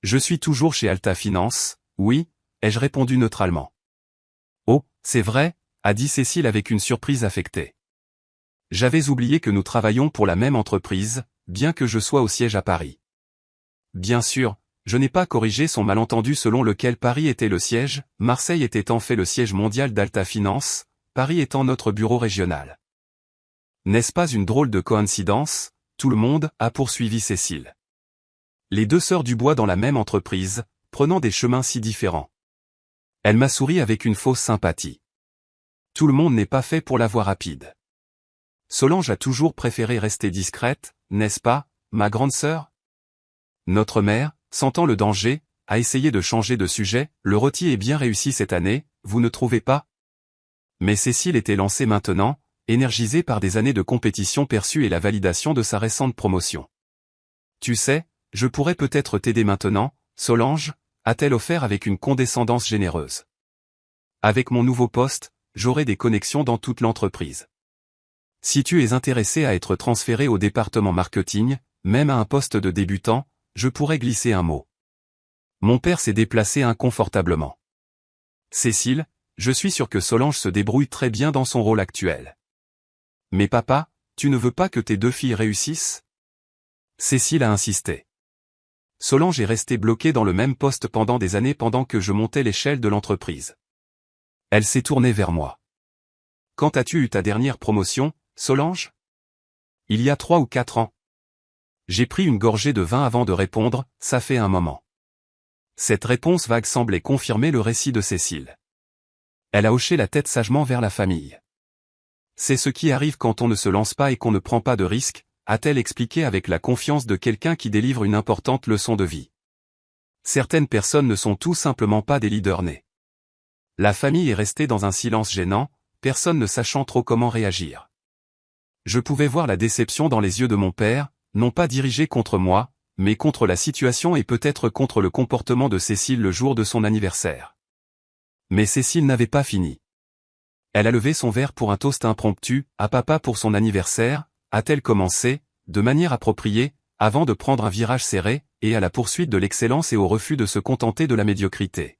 Je suis toujours chez Alta Finance, oui, ai-je répondu neutralement. Oh, c'est vrai, a dit Cécile avec une surprise affectée. J'avais oublié que nous travaillons pour la même entreprise, bien que je sois au siège à Paris. Bien sûr, je n'ai pas corrigé son malentendu selon lequel Paris était le siège, Marseille était en fait le siège mondial d'Alta Finance, Paris étant notre bureau régional. N'est-ce pas une drôle de coïncidence, tout le monde, a poursuivi Cécile. Les 2 sœurs du bois dans la même entreprise, prenant des chemins si différents. Elle m'a souri avec une fausse sympathie. Tout le monde n'est pas fait pour la voie rapide. Solange a toujours préféré rester discrète, n'est-ce pas, ma grande sœur? Notre mère, sentant le danger, a essayé de changer de sujet, le rôti est bien réussi cette année, vous ne trouvez pas? Mais Cécile était lancée maintenant, énergisée par des années de compétition perçue et la validation de sa récente promotion. Tu sais, je pourrais peut-être t'aider maintenant, Solange, a-t-elle offert avec une condescendance généreuse. Avec mon nouveau poste, j'aurai des connexions dans toute l'entreprise. Si tu es intéressé à être transféré au département marketing, même à un poste de débutant, je pourrais glisser un mot. Mon père s'est déplacé inconfortablement. Cécile, je suis sûr que Solange se débrouille très bien dans son rôle actuel. Mais papa, tu ne veux pas que tes 2 filles réussissent? Cécile a insisté. Solange est restée bloquée dans le même poste pendant des années pendant que je montais l'échelle de l'entreprise. Elle s'est tournée vers moi. Quand as-tu eu ta dernière promotion, Solange? Il y a 3 ou 4 ans. J'ai pris une gorgée de vin avant de répondre, ça fait un moment. Cette réponse vague semblait confirmer le récit de Cécile. Elle a hoché la tête sagement vers la famille. C'est ce qui arrive quand on ne se lance pas et qu'on ne prend pas de risques, a-t-elle expliqué avec la confiance de quelqu'un qui délivre une importante leçon de vie. Certaines personnes ne sont tout simplement pas des leaders nés. La famille est restée dans un silence gênant, personne ne sachant trop comment réagir. Je pouvais voir la déception dans les yeux de mon père, non pas dirigée contre moi, mais contre la situation et peut-être contre le comportement de Cécile le jour de son anniversaire. Mais Cécile n'avait pas fini. Elle a levé son verre pour un toast impromptu, à papa pour son anniversaire, a-t-elle commencé, de manière appropriée, avant de prendre un virage serré, et à la poursuite de l'excellence et au refus de se contenter de la médiocrité.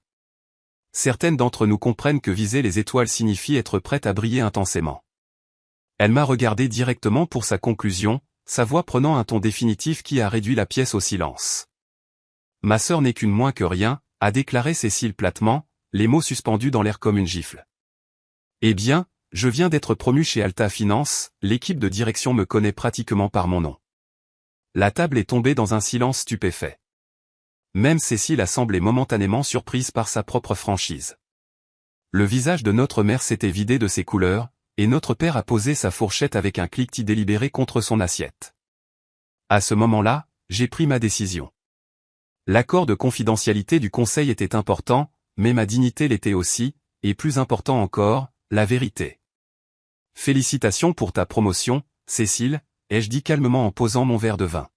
Certaines d'entre nous comprennent que viser les étoiles signifie être prête à briller intensément. Elle m'a regardé directement pour sa conclusion, sa voix prenant un ton définitif qui a réduit la pièce au silence. Ma sœur n'est qu'une moins que rien, a déclaré Cécile platement, les mots suspendus dans l'air comme une gifle. Eh bien, je viens d'être promu chez Alta Finance, l'équipe de direction me connaît pratiquement par mon nom. La table est tombée dans un silence stupéfait. Même Cécile a semblé momentanément surprise par sa propre franchise. Le visage de notre mère s'était vidé de ses couleurs, et notre père a posé sa fourchette avec un cliquetis délibéré contre son assiette. À ce moment-là, j'ai pris ma décision. L'accord de confidentialité du conseil était important, mais ma dignité l'était aussi, et plus important encore, la vérité. Félicitations pour ta promotion, Cécile, ai-je dit calmement en posant mon verre de vin.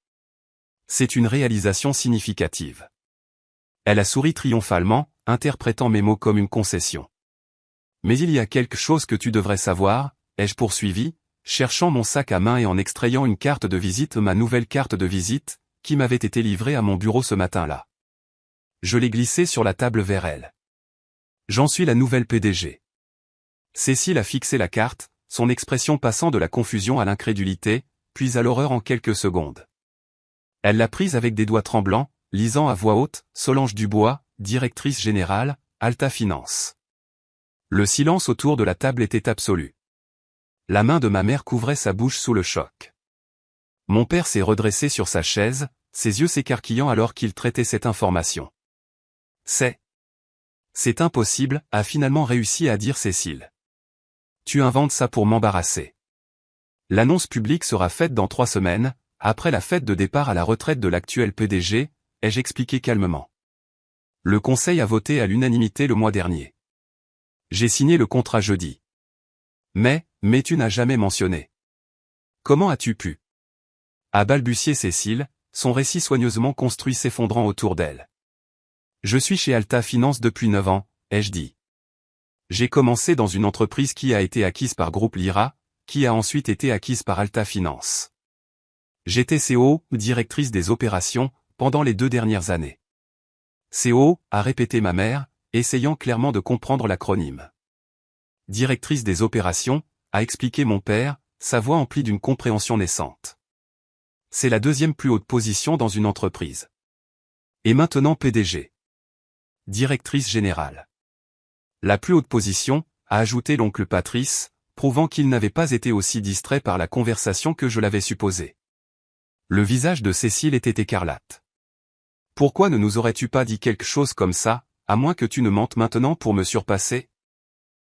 C'est une réalisation significative. Elle a souri triomphalement, interprétant mes mots comme une concession. Mais il y a quelque chose que tu devrais savoir, ai-je poursuivi, cherchant mon sac à main et en extrayant une carte de visite, ma nouvelle carte de visite, qui m'avait été livrée à mon bureau ce matin-là. Je l'ai glissée sur la table vers elle. J'en suis la nouvelle PDG. Cécile a fixé la carte, son expression passant de la confusion à l'incrédulité, puis à l'horreur en quelques secondes. Elle l'a prise avec des doigts tremblants, lisant à voix haute, Solange Dubois, directrice générale, Alta Finance. Le silence autour de la table était absolu. La main de ma mère couvrait sa bouche sous le choc. Mon père s'est redressé sur sa chaise, ses yeux s'écarquillant alors qu'il traitait cette information. C'est impossible, a finalement réussi à dire Cécile. Tu inventes ça pour m'embarrasser. L'annonce publique sera faite dans 3 semaines, après la fête de départ à la retraite de l'actuel PDG, ai-je expliqué calmement. Le conseil a voté à l'unanimité le mois dernier. J'ai signé le contrat jeudi. Mais tu n'as jamais mentionné. Comment as-tu pu? A balbutié Cécile, son récit soigneusement construit s'effondrant autour d'elle. Je suis chez Alta Finance depuis 9 ans, ai-je dit. J'ai commencé dans une entreprise qui a été acquise par Groupe Lyra, qui a ensuite été acquise par Alta Finance. J'étais CO, directrice des opérations, pendant les 2 dernières années. CO, a répété ma mère, essayant clairement de comprendre l'acronyme. Directrice des opérations, a expliqué mon père, sa voix emplie d'une compréhension naissante. C'est la 2e plus haute position dans une entreprise. Et maintenant PDG. Directrice générale. La plus haute position, a ajouté l'oncle Patrice, prouvant qu'il n'avait pas été aussi distrait par la conversation que je l'avais supposé. Le visage de Cécile était écarlate. Pourquoi ne nous aurais-tu pas dit quelque chose comme ça, à moins que tu ne mentes maintenant pour me surpasser?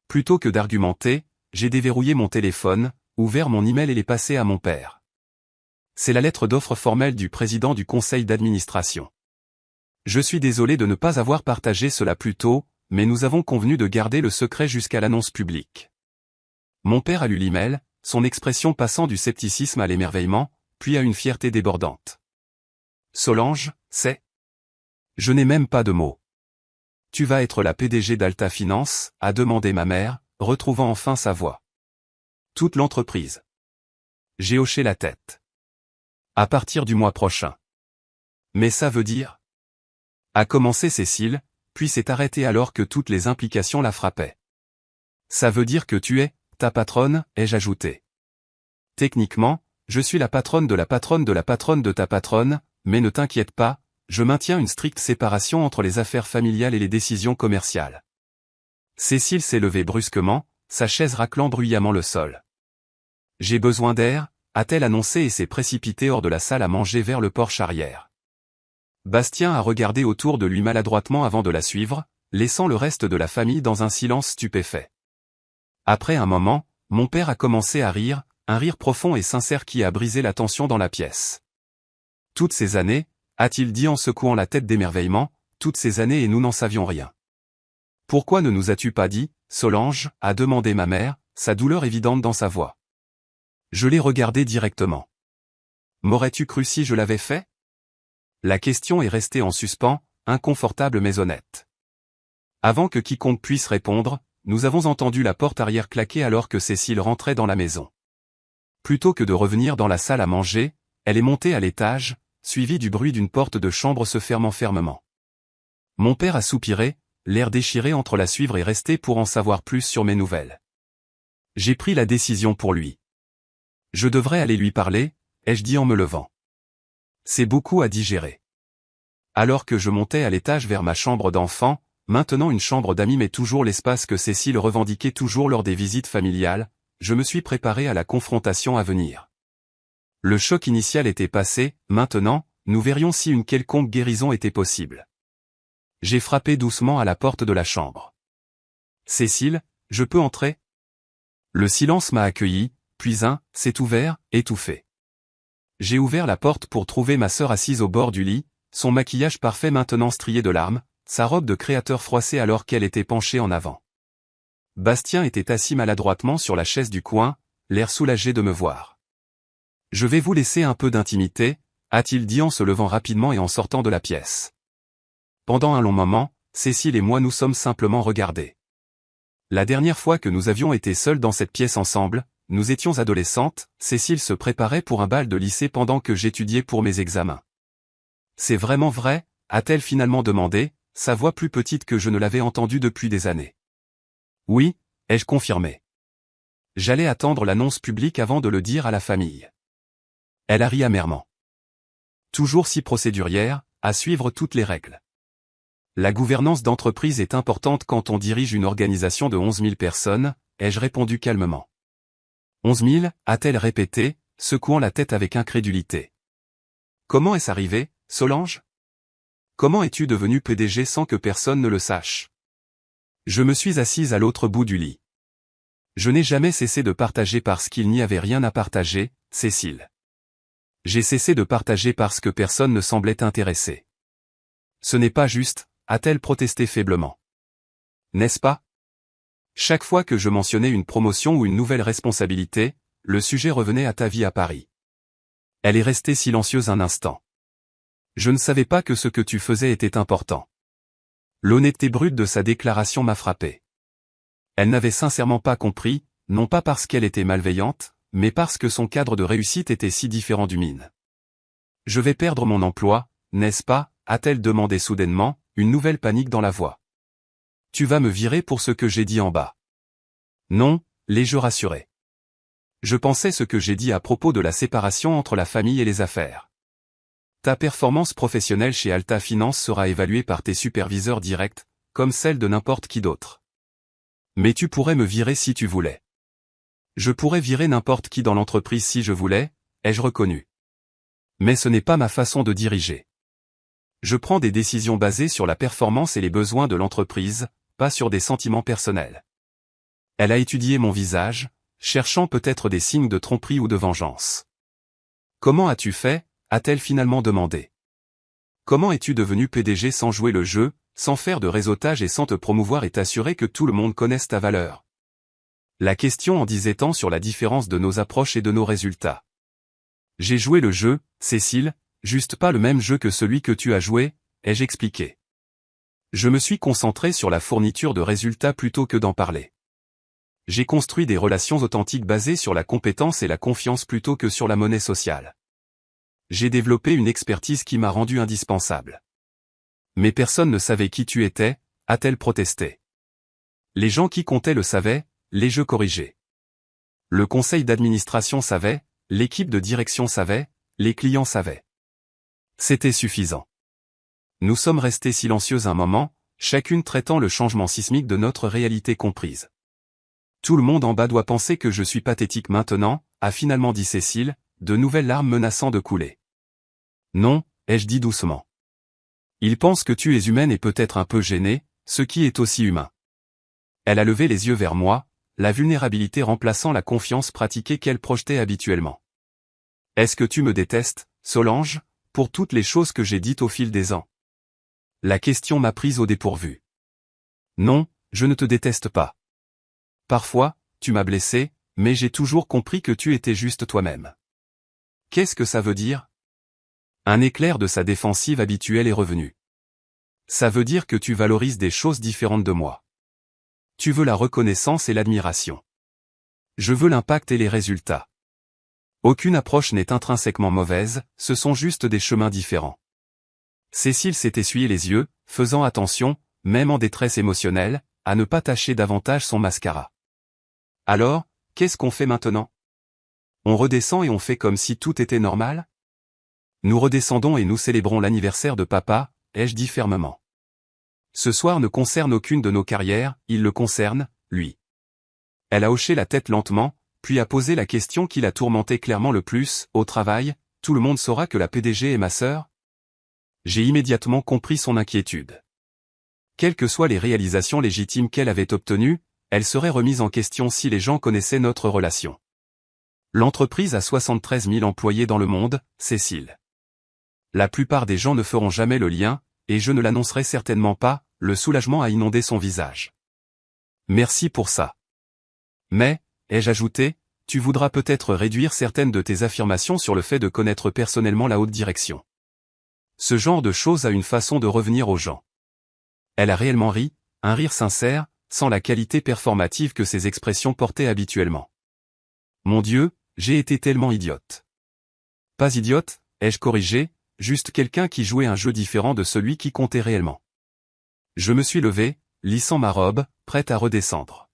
Plutôt que d'argumenter, j'ai déverrouillé mon téléphone, ouvert mon email et l'ai passé à mon père. C'est la lettre d'offre formelle du président du conseil d'administration. Je suis désolé de ne pas avoir partagé cela plus tôt, mais nous avons convenu de garder le secret jusqu'à l'annonce publique. Mon père a lu l'email, son expression passant du scepticisme à l'émerveillement, puis à une fierté débordante. Solange, Je n'ai même pas de mots. Tu vas être la PDG d'Alta Finance, a demandé ma mère, retrouvant enfin sa voix. Toute l'entreprise. J'ai hoché la tête. À partir du mois prochain. Mais ça veut dire? A commencé Cécile, puis s'est arrêtée alors que toutes les implications la frappaient. Ça veut dire que tu es, ta patronne, ai-je ajouté. Techniquement, je suis la patronne de la patronne de la patronne de ta patronne, mais ne t'inquiète pas, je maintiens une stricte séparation entre les affaires familiales et les décisions commerciales. Cécile s'est levée brusquement, sa chaise raclant bruyamment le sol. J'ai besoin d'air, a-t-elle annoncé et s'est précipitée hors de la salle à manger vers le porche arrière. Bastien a regardé autour de lui maladroitement avant de la suivre, laissant le reste de la famille dans un silence stupéfait. Après un moment, mon père a commencé à rire, un rire profond et sincère qui a brisé la tension dans la pièce. Toutes ces années, a-t-il dit en secouant la tête d'émerveillement, toutes ces années et nous n'en savions rien. Pourquoi ne nous as-tu pas dit, Solange, a demandé ma mère, sa douleur évidente dans sa voix. Je l'ai regardé directement. M'aurais-tu cru si je l'avais fait? La question est restée en suspens, inconfortable mais honnête. Avant que quiconque puisse répondre, nous avons entendu la porte arrière claquer alors que Cécile rentrait dans la maison. Plutôt que de revenir dans la salle à manger, elle est montée à l'étage, suivie du bruit d'une porte de chambre se fermant fermement. Mon père a soupiré, l'air déchiré entre la suivre et rester pour en savoir plus sur mes nouvelles. J'ai pris la décision pour lui. Je devrais aller lui parler, ai-je dit en me levant. C'est beaucoup à digérer. Alors que je montais à l'étage vers ma chambre d'enfant, maintenant une chambre d'amis mais toujours l'espace que Cécile revendiquait toujours lors des visites familiales, je me suis préparé à la confrontation à venir. Le choc initial était passé, maintenant, nous verrions si une quelconque guérison était possible. J'ai frappé doucement à la porte de la chambre. « Cécile, je peux entrer ?» Le silence m'a accueilli, puis c'est ouvert, étouffé. J'ai ouvert la porte pour trouver ma sœur assise au bord du lit, son maquillage parfait maintenant strié de larmes, sa robe de créateur froissée alors qu'elle était penchée en avant. Bastien était assis maladroitement sur la chaise du coin, l'air soulagé de me voir. « Je vais vous laisser un peu d'intimité », a-t-il dit en se levant rapidement et en sortant de la pièce. Pendant un long moment, Cécile et moi nous sommes simplement regardés. La dernière fois que nous avions été seuls dans cette pièce ensemble, nous étions adolescentes, Cécile se préparait pour un bal de lycée pendant que j'étudiais pour mes examens. « C'est vraiment vrai ?» a-t-elle finalement demandé, sa voix plus petite que je ne l'avais entendue depuis des années. « Oui », ai-je confirmé. J'allais attendre l'annonce publique avant de le dire à la famille. Elle a ri amèrement. Toujours si procédurière, à suivre toutes les règles. La gouvernance d'entreprise est importante quand on dirige une organisation de 11 000 personnes, ai-je répondu calmement. 11 000, a-t-elle répété, secouant la tête avec incrédulité. Comment est-ce arrivé, Solange? Comment es-tu devenue PDG sans que personne ne le sache? Je me suis assise à l'autre bout du lit. Je n'ai jamais cessé de partager parce qu'il n'y avait rien à partager, Cécile. J'ai cessé de partager parce que personne ne semblait intéressé. Ce n'est pas juste, a-t-elle protesté faiblement. N'est-ce pas? Chaque fois que je mentionnais une promotion ou une nouvelle responsabilité, le sujet revenait à ta vie à Paris. Elle est restée silencieuse un instant. Je ne savais pas que ce que tu faisais était important. L'honnêteté brute de sa déclaration m'a frappé. Elle n'avait sincèrement pas compris, non pas parce qu'elle était malveillante, mais parce que son cadre de réussite était si différent du mien. Je vais perdre mon emploi, n'est-ce pas, a-t-elle demandé soudainement, une nouvelle panique dans la voix. Tu vas me virer pour ce que j'ai dit en bas. Non, l'ai-je rassuré. Je pensais ce que j'ai dit à propos de la séparation entre la famille et les affaires. Ta performance professionnelle chez Alta Finance sera évaluée par tes superviseurs directs, comme celle de n'importe qui d'autre. Mais tu pourrais me virer si tu voulais. Je pourrais virer n'importe qui dans l'entreprise si je voulais, ai-je reconnu. Mais ce n'est pas ma façon de diriger. Je prends des décisions basées sur la performance et les besoins de l'entreprise, pas sur des sentiments personnels. Elle a étudié mon visage, cherchant peut-être des signes de tromperie ou de vengeance. Comment as-tu fait, a-t-elle finalement demandé. Comment es-tu devenu PDG sans jouer le jeu, sans faire de réseautage et sans te promouvoir et t'assurer que tout le monde connaisse ta valeur? La question en disait tant sur la différence de nos approches et de nos résultats. J'ai joué le jeu, Cécile, juste pas le même jeu que celui que tu as joué, ai-je expliqué. Je me suis concentré sur la fourniture de résultats plutôt que d'en parler. J'ai construit des relations authentiques basées sur la compétence et la confiance plutôt que sur la monnaie sociale. J'ai développé une expertise qui m'a rendu indispensable. Mais personne ne savait qui tu étais, a-t-elle protesté. Les gens qui comptaient le savaient, les jeux corrigés. Le conseil d'administration savait, l'équipe de direction savait, les clients savaient. C'était suffisant. Nous sommes restés silencieux un moment, chacune traitant le changement sismique de notre réalité comprise. Tout le monde en bas doit penser que je suis pathétique maintenant, a finalement dit Cécile, de nouvelles larmes menaçant de couler. Non, ai-je dit doucement. Il pense que tu es humaine et peut-être un peu gênée, ce qui est aussi humain. Elle a levé les yeux vers moi, la vulnérabilité remplaçant la confiance pratiquée qu'elle projetait habituellement. Est-ce que tu me détestes, Solange, pour toutes les choses que j'ai dites au fil des ans? La question m'a prise au dépourvu. Non, je ne te déteste pas. Parfois, tu m'as blessé, mais j'ai toujours compris que tu étais juste toi-même. Qu'est-ce que ça veut dire? Un éclair de sa défensive habituelle est revenu. Ça veut dire que tu valorises des choses différentes de moi. Tu veux la reconnaissance et l'admiration. Je veux l'impact et les résultats. Aucune approche n'est intrinsèquement mauvaise, ce sont juste des chemins différents. Cécile s'est essuyé les yeux, faisant attention, même en détresse émotionnelle, à ne pas tacher davantage son mascara. Alors, qu'est-ce qu'on fait maintenant? On redescend et on fait comme si tout était normal? Nous redescendons et nous célébrons l'anniversaire de papa, ai-je dit fermement. Ce soir ne concerne aucune de nos carrières, il le concerne, lui. Elle a hoché la tête lentement, puis a posé la question qui la tourmentait clairement le plus, au travail, tout le monde saura que la PDG est ma sœur? J'ai immédiatement compris son inquiétude. Quelles que soient les réalisations légitimes qu'elle avait obtenues, elle serait remise en question si les gens connaissaient notre relation. L'entreprise a 73 000 employés dans le monde, Cécile. La plupart des gens ne feront jamais le lien, et je ne l'annoncerai certainement pas, le soulagement a inondé son visage. Merci pour ça. Mais, ai-je ajouté, tu voudras peut-être réduire certaines de tes affirmations sur le fait de connaître personnellement la haute direction. Ce genre de choses a une façon de revenir aux gens. Elle a réellement ri, un rire sincère, sans la qualité performative que ses expressions portaient habituellement. Mon Dieu, j'ai été tellement idiote. Pas idiote, ai-je corrigé, juste quelqu'un qui jouait un jeu différent de celui qui comptait réellement. Je me suis levé, lissant ma robe, prête à redescendre.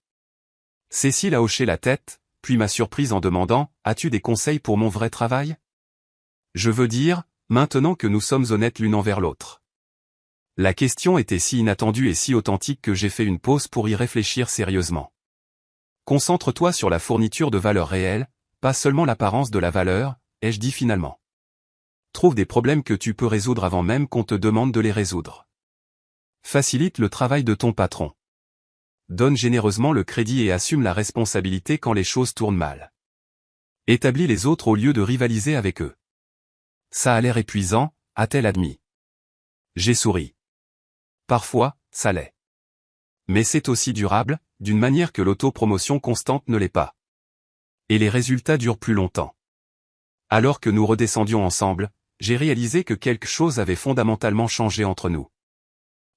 Cécile a hoché la tête, puis m'a surprise en demandant « As-tu des conseils pour mon vrai travail ?» Je veux dire, maintenant que nous sommes honnêtes l'une envers l'autre. La question était si inattendue et si authentique que j'ai fait une pause pour y réfléchir sérieusement. Concentre-toi sur la fourniture de valeur réelle, pas seulement l'apparence de la valeur, ai-je dit finalement. Trouve des problèmes que tu peux résoudre avant même qu'on te demande de les résoudre. Facilite le travail de ton patron. Donne généreusement le crédit et assume la responsabilité quand les choses tournent mal. Établis les autres au lieu de rivaliser avec eux. Ça a l'air épuisant, a-t-elle admis. J'ai souri. Parfois, ça l'est. Mais c'est aussi durable, d'une manière que l'autopromotion constante ne l'est pas. Et les résultats durent plus longtemps. Alors que nous redescendions ensemble, j'ai réalisé que quelque chose avait fondamentalement changé entre nous.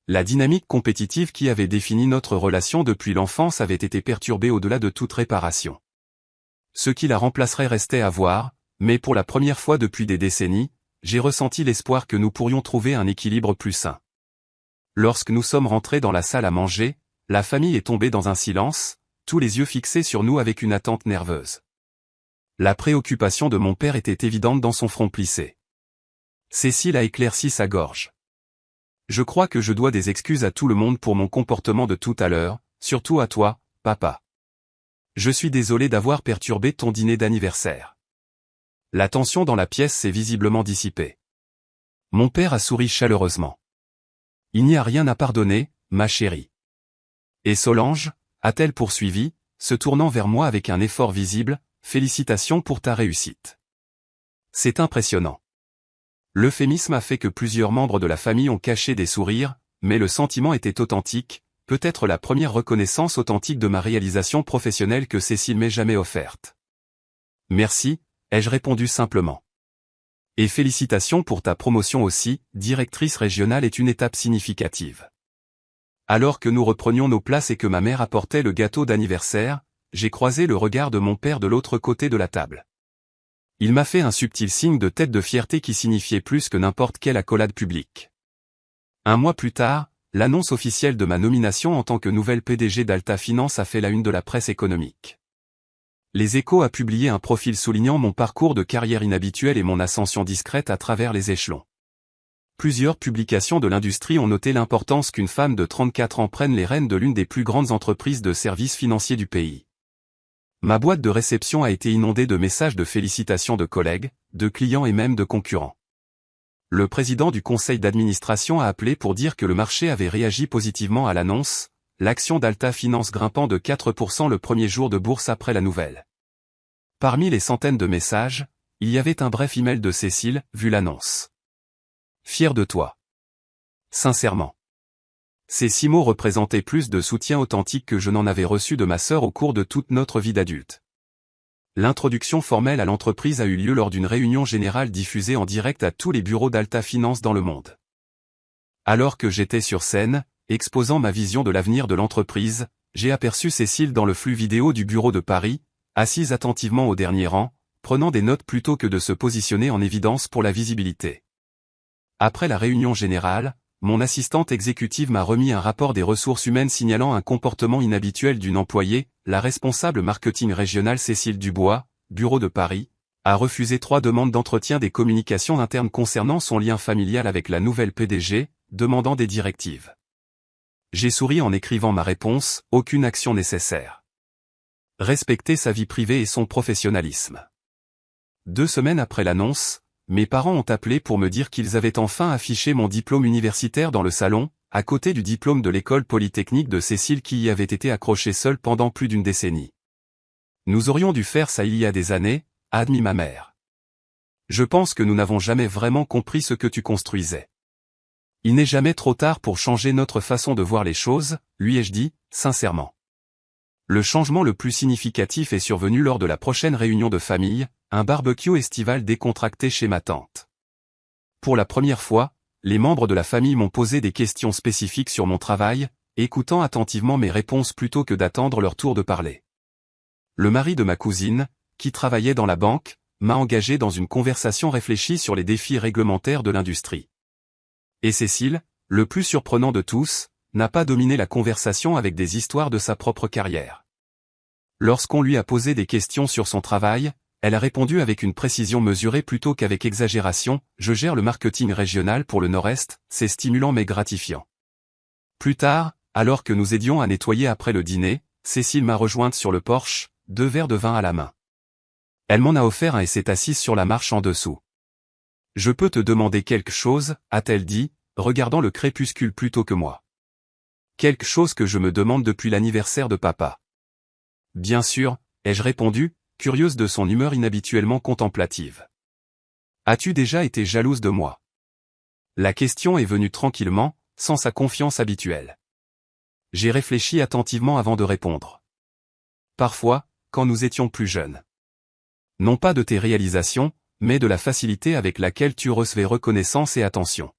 La dynamique compétitive qui avait défini notre relation depuis l'enfance avait été perturbée au-delà de toute réparation. Ce qui la remplacerait restait à voir, mais pour la première fois depuis des décennies, j'ai ressenti l'espoir que nous pourrions trouver un équilibre plus sain. Lorsque nous sommes rentrés dans la salle à manger, la famille est tombée dans un silence, tous les yeux fixés sur nous avec une attente nerveuse. La préoccupation de mon père était évidente dans son front plissé. Cécile a éclairci sa gorge. Je crois que je dois des excuses à tout le monde pour mon comportement de tout à l'heure, surtout à toi, papa. Je suis désolé d'avoir perturbé ton dîner d'anniversaire. La tension dans la pièce s'est visiblement dissipée. Mon père a souri chaleureusement. Il n'y a rien à pardonner, ma chérie. Et Solange, a-t-elle poursuivi, se tournant vers moi avec un effort visible, félicitations pour ta réussite. C'est impressionnant. L'euphémisme a fait que plusieurs membres de la famille ont caché des sourires, mais le sentiment était authentique, peut-être la première reconnaissance authentique de ma réalisation professionnelle que Cécile m'ait jamais offerte. Merci, ai-je répondu simplement. Et félicitations pour ta promotion aussi, directrice régionale est une étape significative. Alors que nous reprenions nos places et que ma mère apportait le gâteau d'anniversaire, j'ai croisé le regard de mon père de l'autre côté de la table. Il m'a fait un subtil signe de tête de fierté qui signifiait plus que n'importe quelle accolade publique. Un mois plus tard, l'annonce officielle de ma nomination en tant que nouvelle PDG d'Alta Finance a fait la une de la presse économique. Les Échos a publié un profil soulignant mon parcours de carrière inhabituel et mon ascension discrète à travers les échelons. Plusieurs publications de l'industrie ont noté l'importance qu'une femme de 34 ans prenne les rênes de l'une des plus grandes entreprises de services financiers du pays. Ma boîte de réception a été inondée de messages de félicitations de collègues, de clients et même de concurrents. Le président du conseil d'administration a appelé pour dire que le marché avait réagi positivement à l'annonce, l'action d'Alta Finance grimpant de 4% le premier jour de bourse après la nouvelle. Parmi les centaines de messages, il y avait un bref email de Cécile, vu l'annonce. Fier de toi. Sincèrement. Ces 6 mots représentaient plus de soutien authentique que je n'en avais reçu de ma sœur au cours de toute notre vie d'adulte. L'introduction formelle à l'entreprise a eu lieu lors d'une réunion générale diffusée en direct à tous les bureaux d'Alta Finance dans le monde. Alors que j'étais sur scène, exposant ma vision de l'avenir de l'entreprise, j'ai aperçu Cécile dans le flux vidéo du bureau de Paris, assise attentivement au dernier rang, prenant des notes plutôt que de se positionner en évidence pour la visibilité. Après la réunion générale, mon assistante exécutive m'a remis un rapport des ressources humaines signalant un comportement inhabituel d'une employée, la responsable marketing régionale Cécile Dubois, bureau de Paris, a refusé 3 demandes d'entretien des communications internes concernant son lien familial avec la nouvelle PDG, demandant des directives. J'ai souri en écrivant ma réponse, aucune action nécessaire. Respecter sa vie privée et son professionnalisme. 2 semaines après l'annonce, mes parents ont appelé pour me dire qu'ils avaient enfin affiché mon diplôme universitaire dans le salon, à côté du diplôme de l'école polytechnique de Cécile qui y avait été accroché seul pendant plus d'une décennie. Nous aurions dû faire ça il y a des années, a admis ma mère. Je pense que nous n'avons jamais vraiment compris ce que tu construisais. Il n'est jamais trop tard pour changer notre façon de voir les choses, lui ai-je dit, sincèrement. Le changement le plus significatif est survenu lors de la prochaine réunion de famille, un barbecue estival décontracté chez ma tante. Pour la première fois, les membres de la famille m'ont posé des questions spécifiques sur mon travail, écoutant attentivement mes réponses plutôt que d'attendre leur tour de parler. Le mari de ma cousine, qui travaillait dans la banque, m'a engagé dans une conversation réfléchie sur les défis réglementaires de l'industrie. Et Cécile, le plus surprenant de tous, n'a pas dominé la conversation avec des histoires de sa propre carrière. Lorsqu'on lui a posé des questions sur son travail, elle a répondu avec une précision mesurée plutôt qu'avec exagération, « Je gère le marketing régional pour le Nord-Est, c'est stimulant mais gratifiant. » Plus tard, alors que nous aidions à nettoyer après le dîner, Cécile m'a rejointe sur le porche, 2 verres de vin à la main. Elle m'en a offert un et s'est assise sur la marche en dessous. « Je peux te demander quelque chose, a-t-elle dit, regardant le crépuscule plutôt que moi. Quelque chose que je me demande depuis l'anniversaire de papa. Bien sûr, ai-je répondu, curieuse de son humeur inhabituellement contemplative. As-tu déjà été jalouse de moi? La question est venue tranquillement, sans sa confiance habituelle. J'ai réfléchi attentivement avant de répondre. Parfois, quand nous étions plus jeunes. Non pas de tes réalisations, mais de la facilité avec laquelle tu recevais reconnaissance et attention.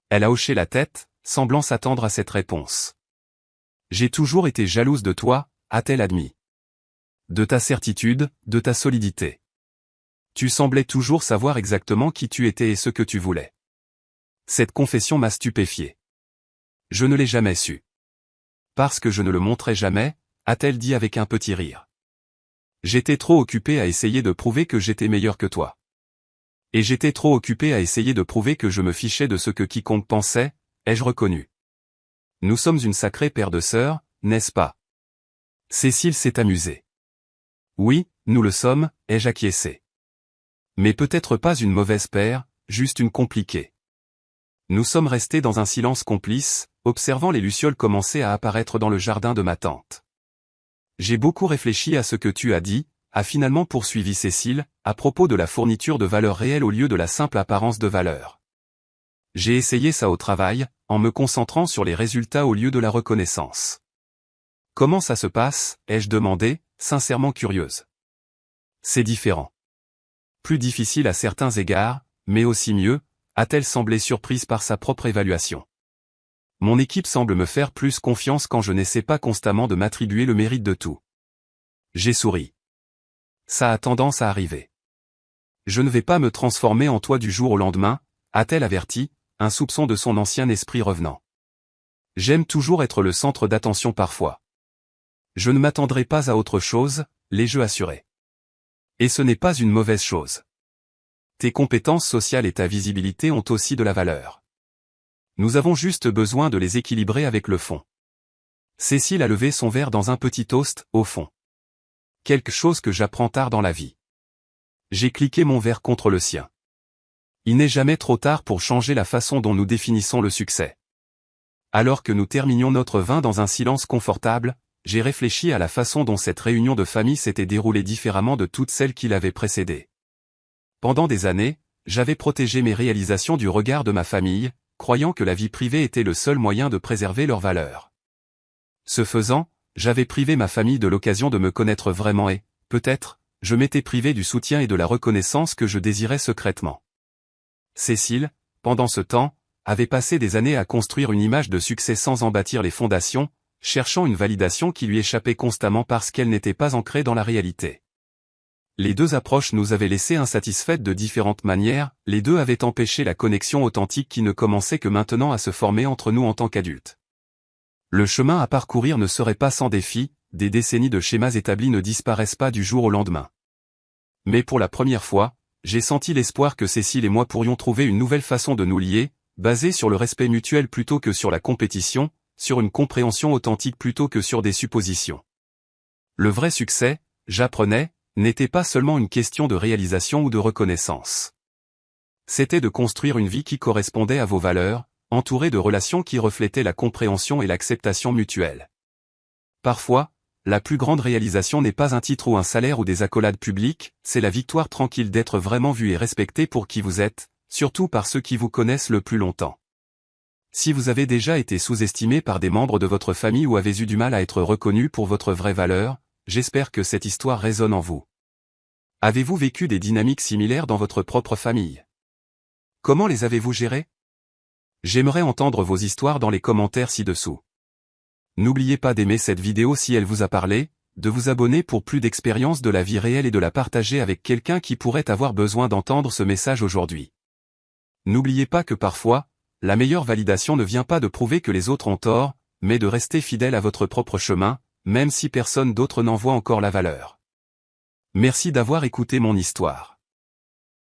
Elle a hoché la tête, semblant s'attendre à cette réponse. J'ai toujours été jalouse de toi, a-t-elle admis. De ta certitude, de ta solidité. Tu semblais toujours savoir exactement qui tu étais et ce que tu voulais. Cette confession m'a stupéfié. Je ne l'ai jamais su. Parce que je ne le montrais jamais, a-t-elle dit avec un petit rire. J'étais trop occupé à essayer de prouver que j'étais meilleur que toi. Et j'étais trop occupé à essayer de prouver que je me fichais de ce que quiconque pensait, ai-je reconnu. Nous sommes une sacrée paire de sœurs, n'est-ce pas? Cécile s'est amusée. Oui, nous le sommes, ai-je acquiescé. Mais peut-être pas une mauvaise paire, juste une compliquée. Nous sommes restés dans un silence complice, observant les lucioles commencer à apparaître dans le jardin de ma tante. J'ai beaucoup réfléchi à ce que tu as dit, a finalement poursuivi Cécile, à propos de la fourniture de valeur réelle au lieu de la simple apparence de valeur. J'ai essayé ça au travail, en me concentrant sur les résultats au lieu de la reconnaissance. Comment ça se passe, ai-je demandé, sincèrement curieuse. C'est différent. Plus difficile à certains égards, mais aussi mieux, a-t-elle semblé surprise par sa propre évaluation. Mon équipe semble me faire plus confiance quand je n'essaie pas constamment de m'attribuer le mérite de tout. J'ai souri. Ça a tendance à arriver. Je ne vais pas me transformer en toi du jour au lendemain, a-t-elle averti, un soupçon de son ancien esprit revenant. J'aime toujours être le centre d'attention parfois. Je ne m'attendrai pas à autre chose, l'ai-je assuré. Et ce n'est pas une mauvaise chose. Tes compétences sociales et ta visibilité ont aussi de la valeur. Nous avons juste besoin de les équilibrer avec le fond. Cécile a levé son verre dans un petit toast, au fond. Quelque chose que j'apprends tard dans la vie. J'ai cliqué mon verre contre le sien. Il n'est jamais trop tard pour changer la façon dont nous définissons le succès. Alors que nous terminions notre vin dans un silence confortable, j'ai réfléchi à la façon dont cette réunion de famille s'était déroulée différemment de toutes celles qui l'avaient précédée. Pendant des années, j'avais protégé mes réalisations du regard de ma famille, croyant que la vie privée était le seul moyen de préserver leurs valeurs. Ce faisant, j'avais privé ma famille de l'occasion de me connaître vraiment et, peut-être, je m'étais privé du soutien et de la reconnaissance que je désirais secrètement. Cécile, pendant ce temps, avait passé des années à construire une image de succès sans en bâtir les fondations, cherchant une validation qui lui échappait constamment parce qu'elle n'était pas ancrée dans la réalité. les deux approches nous avaient laissé insatisfaites de différentes manières, les deux avaient empêché la connexion authentique qui ne commençait que maintenant à se former entre nous en tant qu'adultes. Le chemin à parcourir ne serait pas sans défis, des décennies de schémas établis ne disparaissent pas du jour au lendemain. Mais pour la première fois, j'ai senti l'espoir que Cécile et moi pourrions trouver une nouvelle façon de nous lier, basée sur le respect mutuel plutôt que sur la compétition, sur une compréhension authentique plutôt que sur des suppositions. Le vrai succès, j'apprenais, n'était pas seulement une question de réalisation ou de reconnaissance. C'était de construire une vie qui correspondait à vos valeurs, entourée de relations qui reflétaient la compréhension et l'acceptation mutuelle. Parfois, la plus grande réalisation n'est pas un titre ou un salaire ou des accolades publiques, c'est la victoire tranquille d'être vraiment vu et respecté pour qui vous êtes, surtout par ceux qui vous connaissent le plus longtemps. Si vous avez déjà été sous-estimé par des membres de votre famille ou avez eu du mal à être reconnu pour votre vraie valeur, j'espère que cette histoire résonne en vous. Avez-vous vécu des dynamiques similaires dans votre propre famille? Comment les avez-vous gérées? J'aimerais entendre vos histoires dans les commentaires ci-dessous. N'oubliez pas d'aimer cette vidéo si elle vous a parlé, de vous abonner pour plus d'expériences de la vie réelle et de la partager avec quelqu'un qui pourrait avoir besoin d'entendre ce message aujourd'hui. N'oubliez pas que parfois, la meilleure validation ne vient pas de prouver que les autres ont tort, mais de rester fidèle à votre propre chemin, même si personne d'autre n'en voit encore la valeur. Merci d'avoir écouté mon histoire.